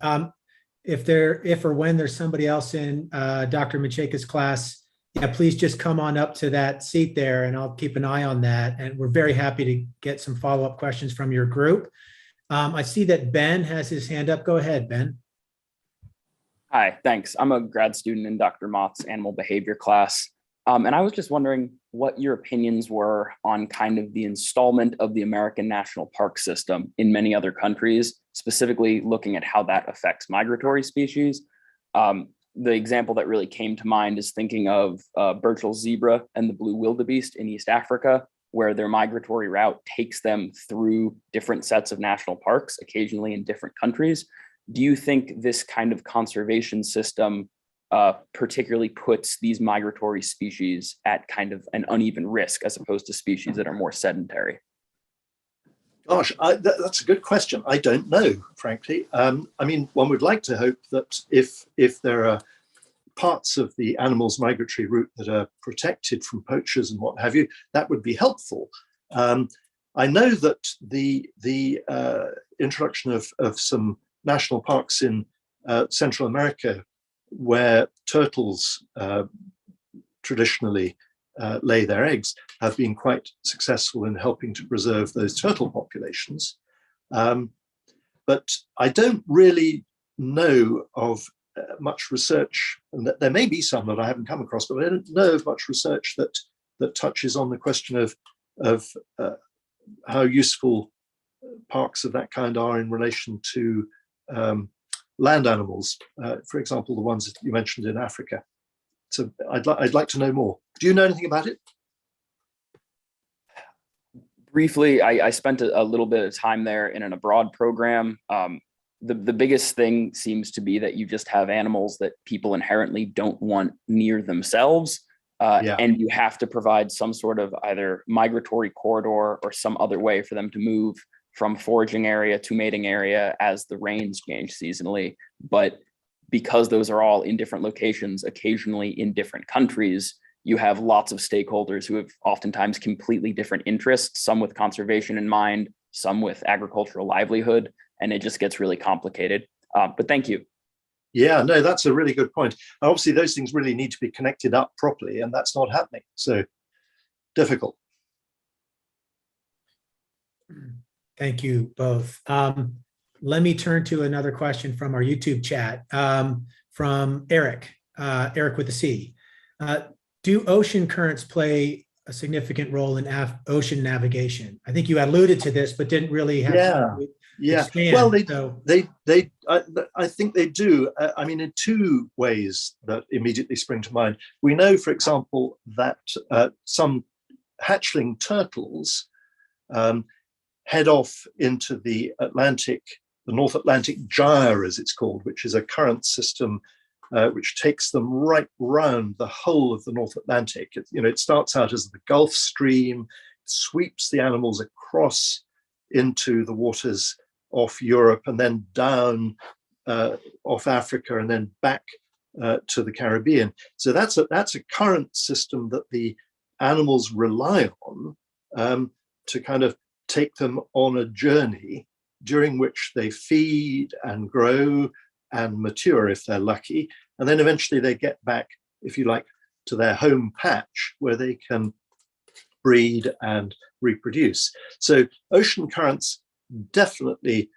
If or when there's somebody else in Dr. Macheka's class, yeah, please just come on up to that seat there and I'll keep an eye on that. And we're very happy to get some follow-up questions from your group. I see that Ben has his hand up. Go ahead, Ben. Hi, thanks. I'm a grad student in Dr. Moth's animal behavior class. And I was just wondering what your opinions were on kind of the installment of the American National Park system in many other countries, specifically looking at how that affects migratory species. The example that really came to mind is thinking of Burchell's zebra and the blue wildebeest in East Africa, where their migratory route takes them through different sets of national parks, occasionally in different countries. Do you think this kind of conservation system particularly puts these migratory species at kind of an uneven risk as opposed to species that are more sedentary? Gosh, that's a good question. I don't know, frankly. I mean, one would like to hope that if there are parts of the animal's migratory route that are protected from poachers and what have you, that would be helpful. I know that the introduction of some national parks in Central America, where turtles traditionally lay their eggs, have been quite successful in helping to preserve those turtle populations. But I don't really know of much research, and there may be some that I haven't come across, but I don't know of much research that touches on the question of how useful parks of that kind are in relation to land animals, for example, the ones that you mentioned in Africa. So I'd like to know more. Do you know anything about it? Briefly, I spent a little bit of time there in an abroad program. The biggest thing seems to be that you just have animals that people inherently don't want near themselves. And you have to provide some sort of either migratory corridor or some other way for them to move from foraging area to mating area as the rains change seasonally. But because those are all in different locations, occasionally in different countries, you have lots of stakeholders who have oftentimes completely different interests, some with conservation in mind, some with agricultural livelihood, and it just gets really complicated. But thank you. Yeah, no, that's a really good point. Obviously, those things really need to be connected up properly, and that's not happening. So difficult. Thank you both. Let me turn to another question from our YouTube chat from Eric, Eric with a C. Do ocean currents play a significant role in ocean navigation? I think you alluded to this, but didn't really have to expand. Well, So, I think they do. I mean, in two ways that immediately spring to mind. We know, for example, that some hatchling turtles head off into the Atlantic, the North Atlantic Gyre, as it's called, which is a current system which takes them right round the whole of the North Atlantic. It starts out as the Gulf Stream, sweeps the animals across into the waters off Europe and then down off Africa and then back to the Caribbean. So that's a current system that the animals rely on to kind of take them on a journey during which they feed and grow and mature if they're lucky. And then eventually they get back, if you like, to their home patch where they can breed and reproduce. So ocean currents definitely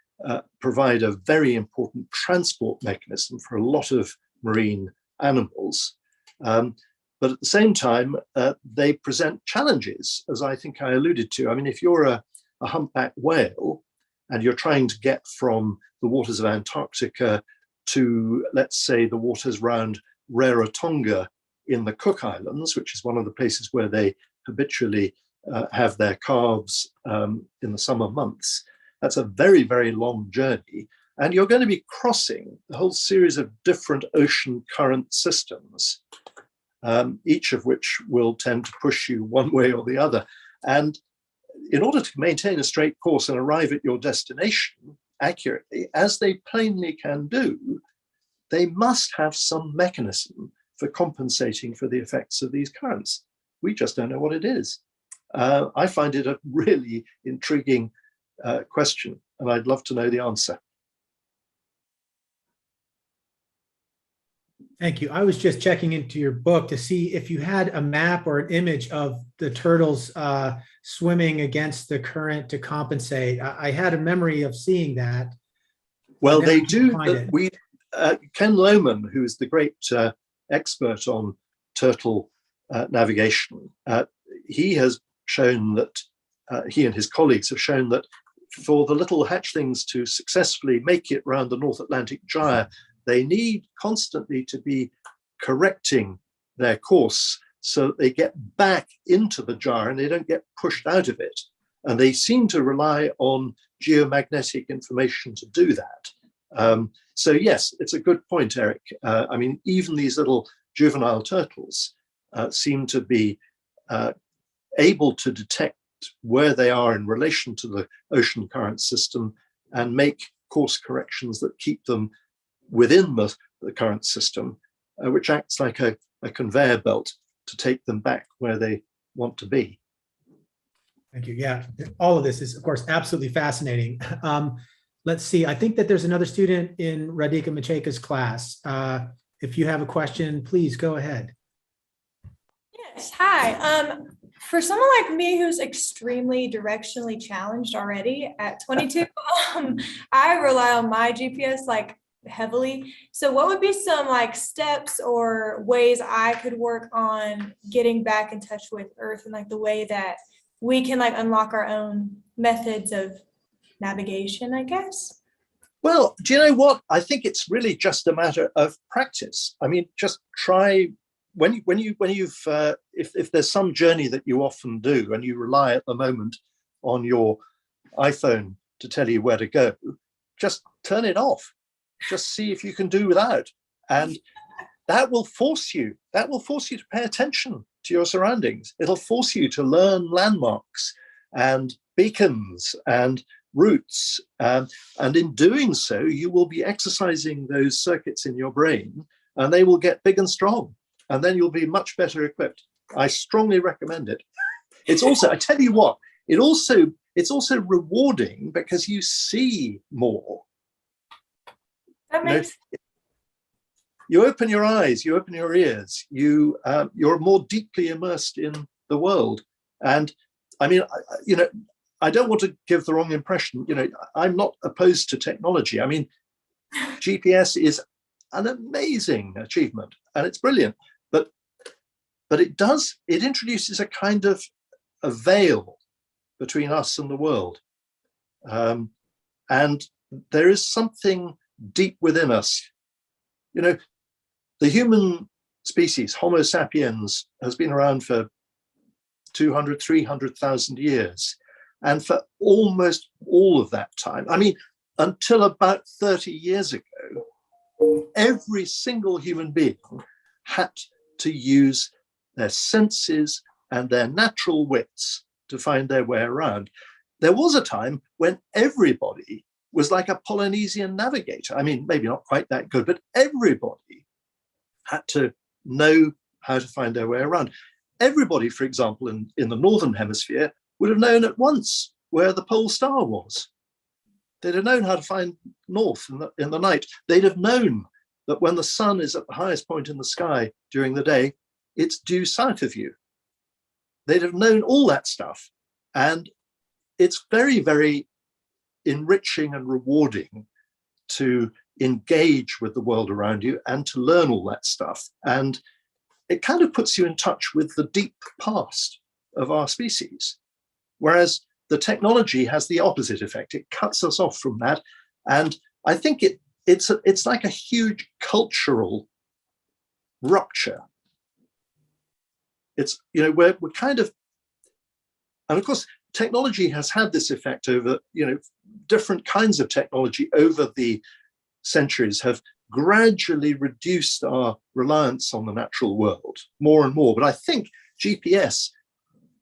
provide a very important transport mechanism for a lot of marine animals. But at the same time, they present challenges, as I think I alluded to. I mean, if you're a humpback whale and you're trying to get from the waters of Antarctica to, let's say, the waters around Rarotonga in the Cook Islands, which is one of the places where they habitually have their calves in the summer months, that's a very, very long journey. And you're going to be crossing a whole series of different ocean current systems, each of which will tend to push you one way or the other. And in order to maintain a straight course and arrive at your destination accurately, as they plainly can do, they must have some mechanism for compensating for the effects of these currents. We just don't know what it is. I find it a really intriguing question, and I'd love to know the answer. thank you. I was just checking into your book to see if you had a map or an image of the turtles swimming against the current to compensate. I had a memory of seeing that. Well, they do. Ken Lohman, who is the great expert on turtle navigation, he has shown that he and his colleagues have shown that for the little hatchlings to successfully make it around the North Atlantic Gyre, they need constantly to be correcting their course so that they get back into the gyre and they don't get pushed out of it. And they seem to rely on geomagnetic information to do that. So yes, it's a good point, Eric. I mean, even these little juvenile turtles seem to be able to detect where they are in relation to the ocean current system and make course corrections that keep them within the current system, which acts like a conveyor belt to take them back where they want to be. Thank you. Yeah, all of this is, of course, absolutely fascinating. Let's see. I think that there's another student in Radhika Macheka's class. If you have a question, please go ahead. Yes. Hi. For someone like me who's extremely directionally challenged already at 22, I rely on my GPS like heavily. So what would be some like steps or ways I could work on getting back in touch with Earth and like the way that we can like unlock our own methods of navigation, I guess? Well, do you know what? I think it's really just a matter of practice. I mean, just try if there's some journey that you often do and you rely at the moment on your iPhone to tell you where to go, just turn it off. Just see if you can do without. And that will force you to pay attention to your surroundings. It'll force you to learn landmarks and beacons and routes. And in doing so, you will be exercising those circuits in your brain and they will get big and strong. And then you'll be much better equipped. I strongly recommend it. It's also, I tell you what, it's also rewarding because you see more. That makes you open your eyes, you open your ears, you're more deeply immersed in the world. And I mean, I don't want to give the wrong impression. I'm not opposed to technology. I mean, GPS is an amazing achievement and it's brilliant. But but it introduces a kind of a veil between us and the world. And there is something deep within us. You know, the human species, Homo sapiens, has been around for 200, 300,000 years. And for almost all of that time, I mean, until about 30 years ago, every single human being had to use their senses and their natural wits to find their way around. There was a time when everybody was like a Polynesian navigator. I mean, maybe not quite that good, but everybody had to know how to find their way around. Everybody, for example, in the Northern Hemisphere would have known at once where the pole star was. They'd have known how to find north in the night. They'd have known that when the sun is at the highest point in the sky during the day, it's due south of you. They'd have known all that stuff. And it's very, very enriching and rewarding to engage with the world around you and to learn all that stuff. And it kind of puts you in touch with the deep past of our species. Whereas the technology has the opposite effect. It cuts us off from that. And I think it's like a huge cultural rupture. It's, you know, we're kind of, and of course, technology has had this effect over, you know, different kinds of technology over the centuries have gradually reduced our reliance on the natural world more and more. But I think GPS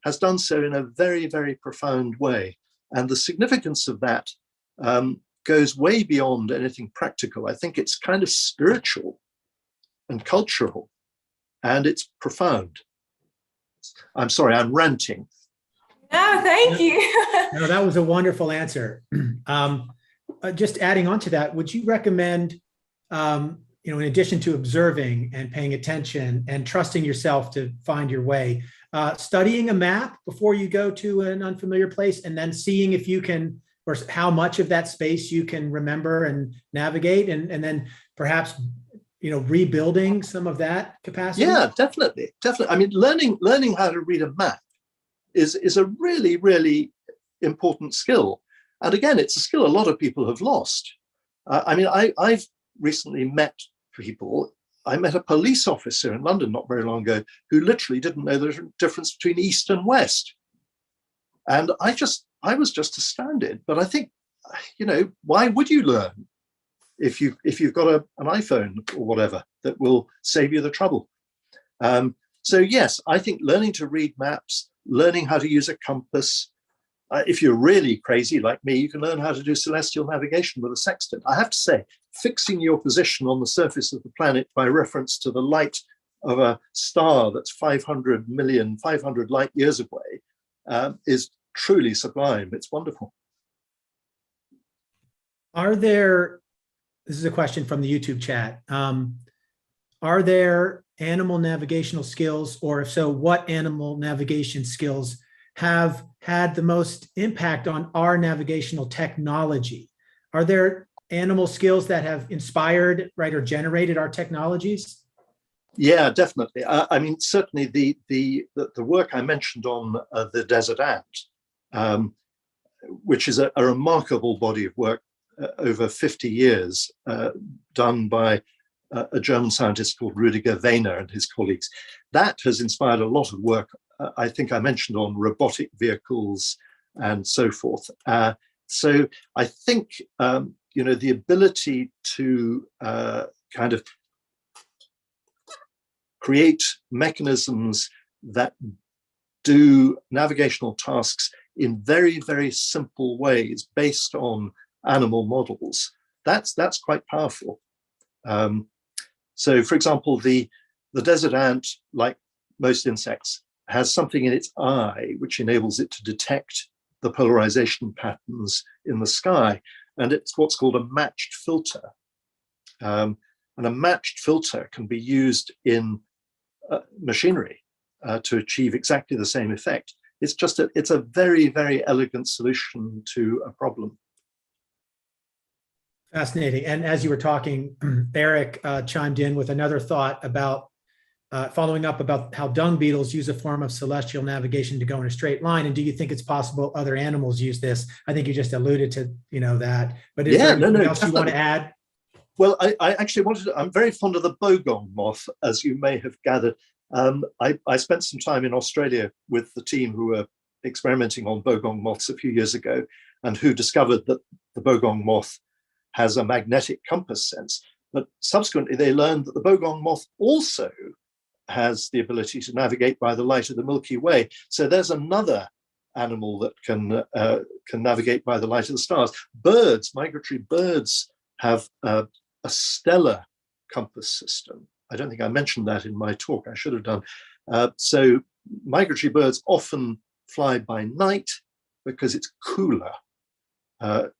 has done so in a very, very profound way. And the significance of that goes way beyond anything practical. I think it's kind of spiritual and cultural, and it's profound. I'm sorry, I'm ranting. No, thank you. No, that was a wonderful answer. Just adding on to that, would you recommend, you know, in addition to observing and paying attention and trusting yourself to find your way, studying a map before you go to an unfamiliar place and then seeing if you can, or how much of that space you can remember and navigate, and then perhaps, you know, rebuilding some of that capacity? Yeah, definitely. I mean, learning how to read a map is a really, really important skill. And again, it's a skill a lot of people have lost. I mean, I've recently met people. I met a police officer in London not very long ago who literally didn't know the difference between east and west. And I was just astounded. But I think, you know, why would you learn if you've got an iPhone or whatever that will save you the trouble? So yes, I think learning to read maps, learning how to use a compass. If you're really crazy like me, you can learn how to do celestial navigation with a sextant. I have to say, fixing your position on the surface of the planet by reference to the light of a star that's 500 light years away is truly sublime. It's wonderful. This is a question from the YouTube chat. Are there animal navigational skills, or if so, what animal navigation skills have had the most impact on our navigational technology? Are there animal skills that have inspired, right, or generated our technologies? Yeah, definitely. I mean, certainly the work I mentioned on the desert ant, which is a remarkable body of work over 50 years, done by a German scientist called Rüdiger Wehner and his colleagues. That has inspired a lot of work. I think I mentioned on robotic vehicles and so forth. So I think, you know, the ability to kind of create mechanisms that do navigational tasks in very, very simple ways based on animal models, that's quite powerful. So, for example, the desert ant, like most insects, has something in its eye which enables it to detect the polarization patterns in the sky, and it's what's called a matched filter. And a matched filter can be used in machinery to achieve exactly the same effect. It's a very, very elegant solution to a problem. Fascinating. And as you were talking, Eric chimed in with another thought about following up about how dung beetles use a form of celestial navigation to go in a straight line. And do you think it's possible other animals use this? I think you just alluded to, that, but is there anything else you want to add? Well, I actually I'm very fond of the Bogong moth, as you may have gathered. I spent some time in Australia with the team who were experimenting on Bogong moths a few years ago, and who discovered that the Bogong moth has a magnetic compass sense. But subsequently, they learned that the Bogong moth also has the ability to navigate by the light of the Milky Way. So there's another animal that can navigate by the light of the stars. Birds, migratory birds, have a stellar compass system. I don't think I mentioned that in my talk. I should have done. So migratory birds often fly by night because it's cooler.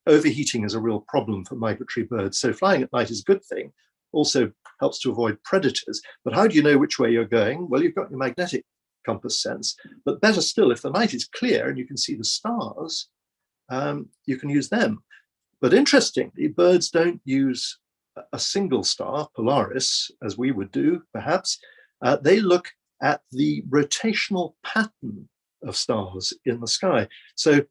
Overheating is a real problem for migratory birds. So flying at night is a good thing. Also helps to avoid predators. But how do you know which way you're going? Well, you've got your magnetic compass sense. But better still, if the night is clear and you can see the stars, you can use them. But interestingly, birds don't use a single star, Polaris, as we would do, perhaps. They look at the rotational pattern of stars in the sky. So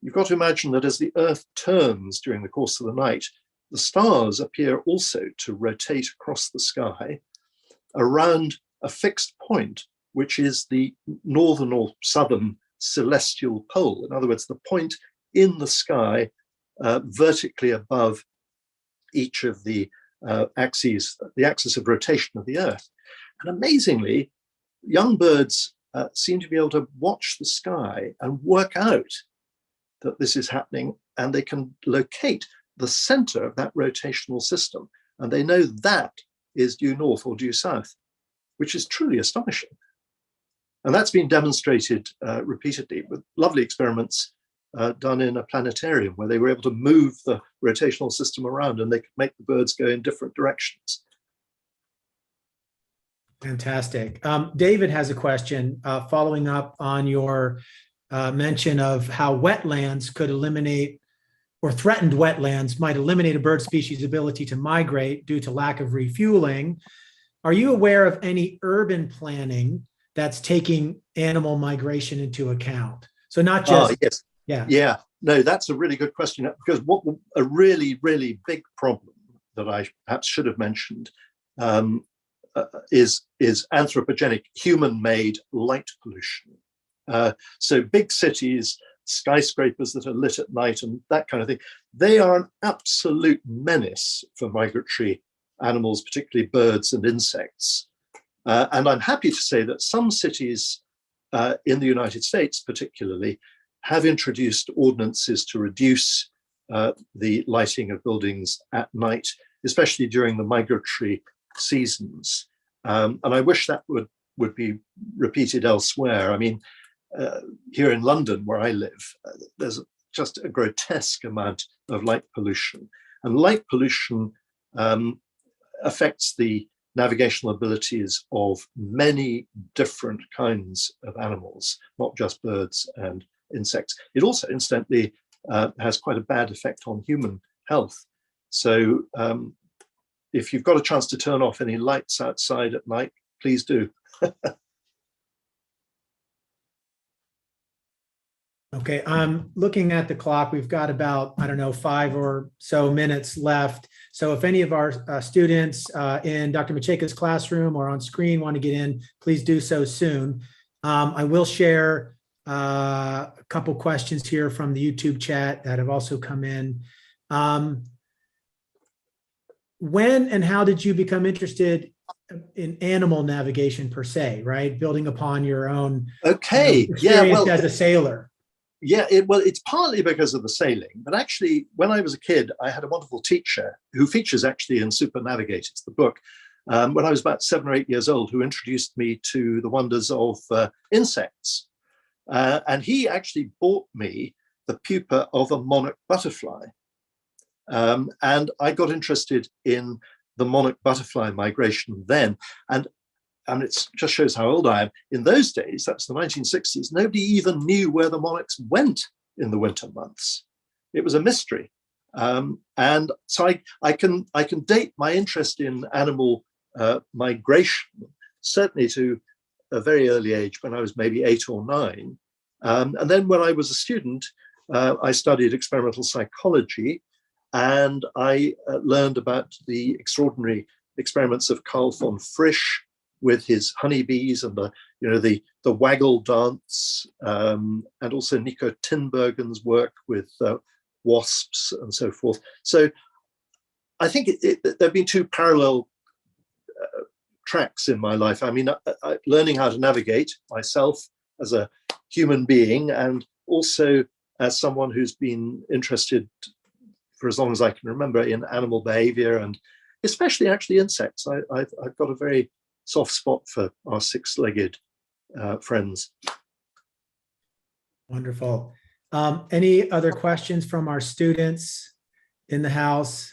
you've got to imagine that as the Earth turns during the course of the night, the stars appear also to rotate across the sky around a fixed point, which is the northern or southern celestial pole. In other words, the point in the sky vertically above each of the axes, the axis of rotation of the Earth. And amazingly, young birds seem to be able to watch the sky and work out that this is happening, and they can locate the center of that rotational system. And they know that is due north or due south, which is truly astonishing. And that's been demonstrated repeatedly with lovely experiments done in a planetarium where they were able to move the rotational system around and they could make the birds go in different directions. Fantastic. David has a question following up on your mention of how wetlands could eliminate, or threatened wetlands might eliminate a bird species' ability to migrate due to lack of refueling. Are you aware of any urban planning that's taking animal migration into account? So not just, yes. Yeah, no, that's a really good question, because what a really, really big problem that I perhaps should have mentioned is anthropogenic, human-made light pollution. So big cities, skyscrapers that are lit at night and that kind of thing, they are an absolute menace for migratory animals, particularly birds and insects. And I'm happy to say that some cities in the United States particularly have introduced ordinances to reduce the lighting of buildings at night, especially during the migratory seasons. And I wish that would be repeated elsewhere. I mean, here in London, where I live, there's just a grotesque amount of light pollution. And light pollution affects the navigational abilities of many different kinds of animals, not just birds and insects. It also, incidentally, has quite a bad effect on human health. So if you've got a chance to turn off any lights outside at night, please do. Okay, I'm looking at the clock. We've got about, 5 or so minutes left. So if any of our students in Dr. Macheka's classroom or on screen want to get in, please do so soon. I will share a couple questions here from the YouTube chat that have also come in. When and how did you become interested in animal navigation per se, right? Building upon your own experience as a sailor. Yeah, it's partly because of the sailing, but actually, when I was a kid, I had a wonderful teacher who features actually in Supernavigators, the book, when I was about 7 or 8 years old, who introduced me to the wonders of insects. And he actually bought me the pupa of a monarch butterfly. And I got interested in the monarch butterfly migration then. And it just shows how old I am. In those days, that's the 1960s, nobody even knew where the monarchs went in the winter months. It was a mystery. And so I can date my interest in animal migration certainly to a very early age when I was maybe 8 or 9. And then when I was a student, I studied experimental psychology, and I learned about the extraordinary experiments of Carl von Frisch with his honeybees and the waggle dance, and also Nico Tinbergen's work with wasps and so forth. So I think there have been two parallel tracks in my life. I mean, learning how to navigate myself as a human being, and also as someone who's been interested for as long as I can remember in animal behavior, and especially actually insects. I've got a very soft spot for our six-legged friends. Wonderful. Any other questions from our students in the house?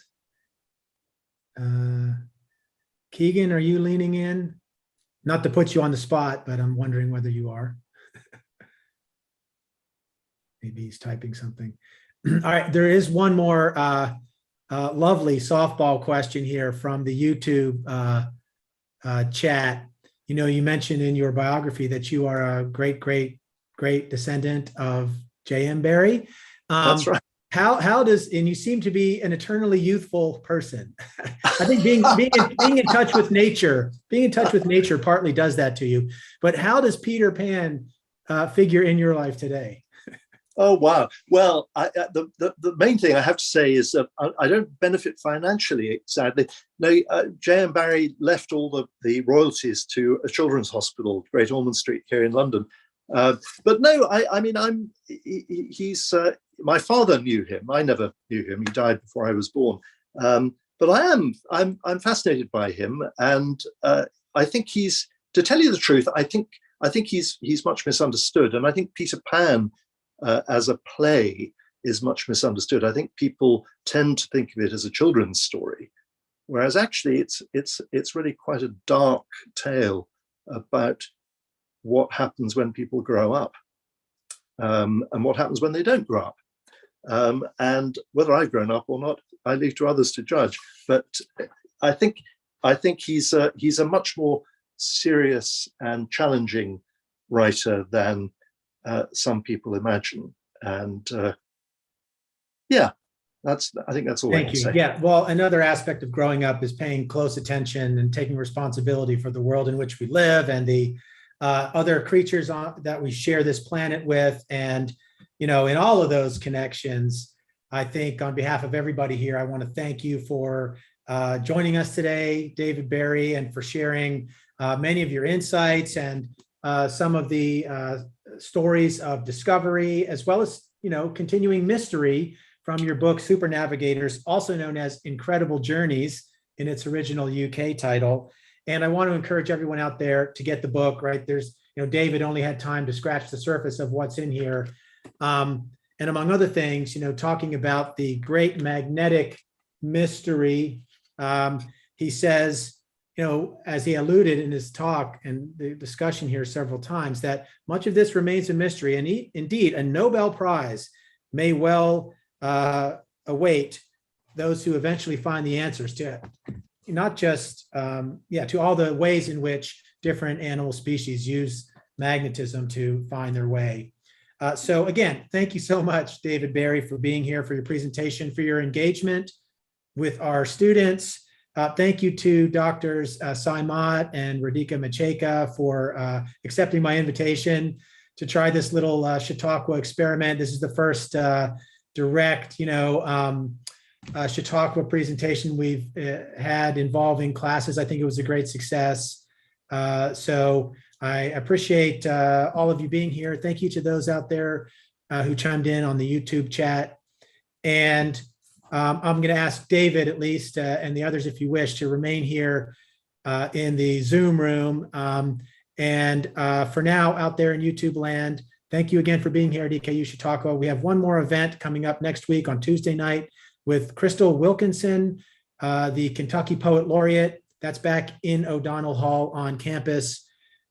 Keegan, are you leaning in? Not to put you on the spot, but I'm wondering whether you are. Maybe he's typing something. All right, there is one more lovely softball question here from the YouTube chat. You know, you mentioned in your biography that you are a great descendant of J.M. Barrie. That's right. How does, and you seem to be an eternally youthful person. I think being in touch with nature partly does that to you. But how does Peter Pan figure in your life today? Oh, wow. Well, the main thing I have to say is that I don't benefit financially, sadly. No, J.M. Barrie left all the royalties to a children's hospital, Great Ormond Street here in London. But no, I mean, he's, my father knew him. I never knew him. He died before I was born. But I'm fascinated by him. And I think to tell you the truth, I think he's much misunderstood. And I think Peter Pan, as a play, is much misunderstood. I think people tend to think of it as a children's story, whereas actually it's really quite a dark tale about what happens when people grow up, and what happens when they don't grow up. And whether I've grown up or not, I leave to others to judge. But I think he's a much more serious and challenging writer than some people imagine. And yeah, I think that's all I can say. Yeah, well, another aspect of growing up is paying close attention and taking responsibility for the world in which we live and the other creatures that we share this planet with. And, you know, in all of those connections, I think on behalf of everybody here, I want to thank you for joining us today, David Barrie, and for sharing many of your insights and some of the stories of discovery, as well as, you know, continuing mystery from your book, Supernavigators, also known as Incredible Journeys in its original UK title. And I want to encourage everyone out there to get the book, right? There's, you know, David only had time to scratch the surface of what's in here. And among other things, you know, talking about the great magnetic mystery, he says, you know, as he alluded in his talk and the discussion here several times, that much of this remains a mystery. And indeed, a Nobel Prize may well await those who eventually find the answers to it. Not just, to all the ways in which different animal species use magnetism to find their way. So again, thank you so much, David Barrie, for being here, for your presentation, for your engagement with our students. Thank you to Doctors Sai Mott and Radhika Macheka for accepting my invitation to try this little Chautauqua experiment. This is the first direct, Chautauqua presentation we've had involving classes. I think it was a great success. So I appreciate all of you being here. Thank you to those out there who chimed in on the YouTube chat. And I'm going to ask David, at least, and the others, if you wish, to remain here in the Zoom room. And for now, out there in YouTube land, thank you again for being here at EKU Chautauqua. We have one more event coming up next week on Tuesday night with Crystal Wilkinson, the Kentucky Poet Laureate. That's back in O'Donnell Hall on campus,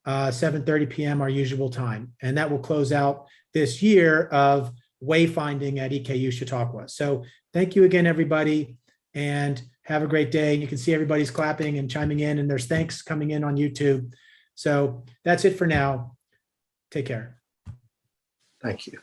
7:30 p.m. our usual time. And that will close out this year of wayfinding at EKU Chautauqua. So thank you again, everybody, and have a great day. You can see everybody's clapping and chiming in, and there's thanks coming in on YouTube. So that's it for now. Take care. Thank you.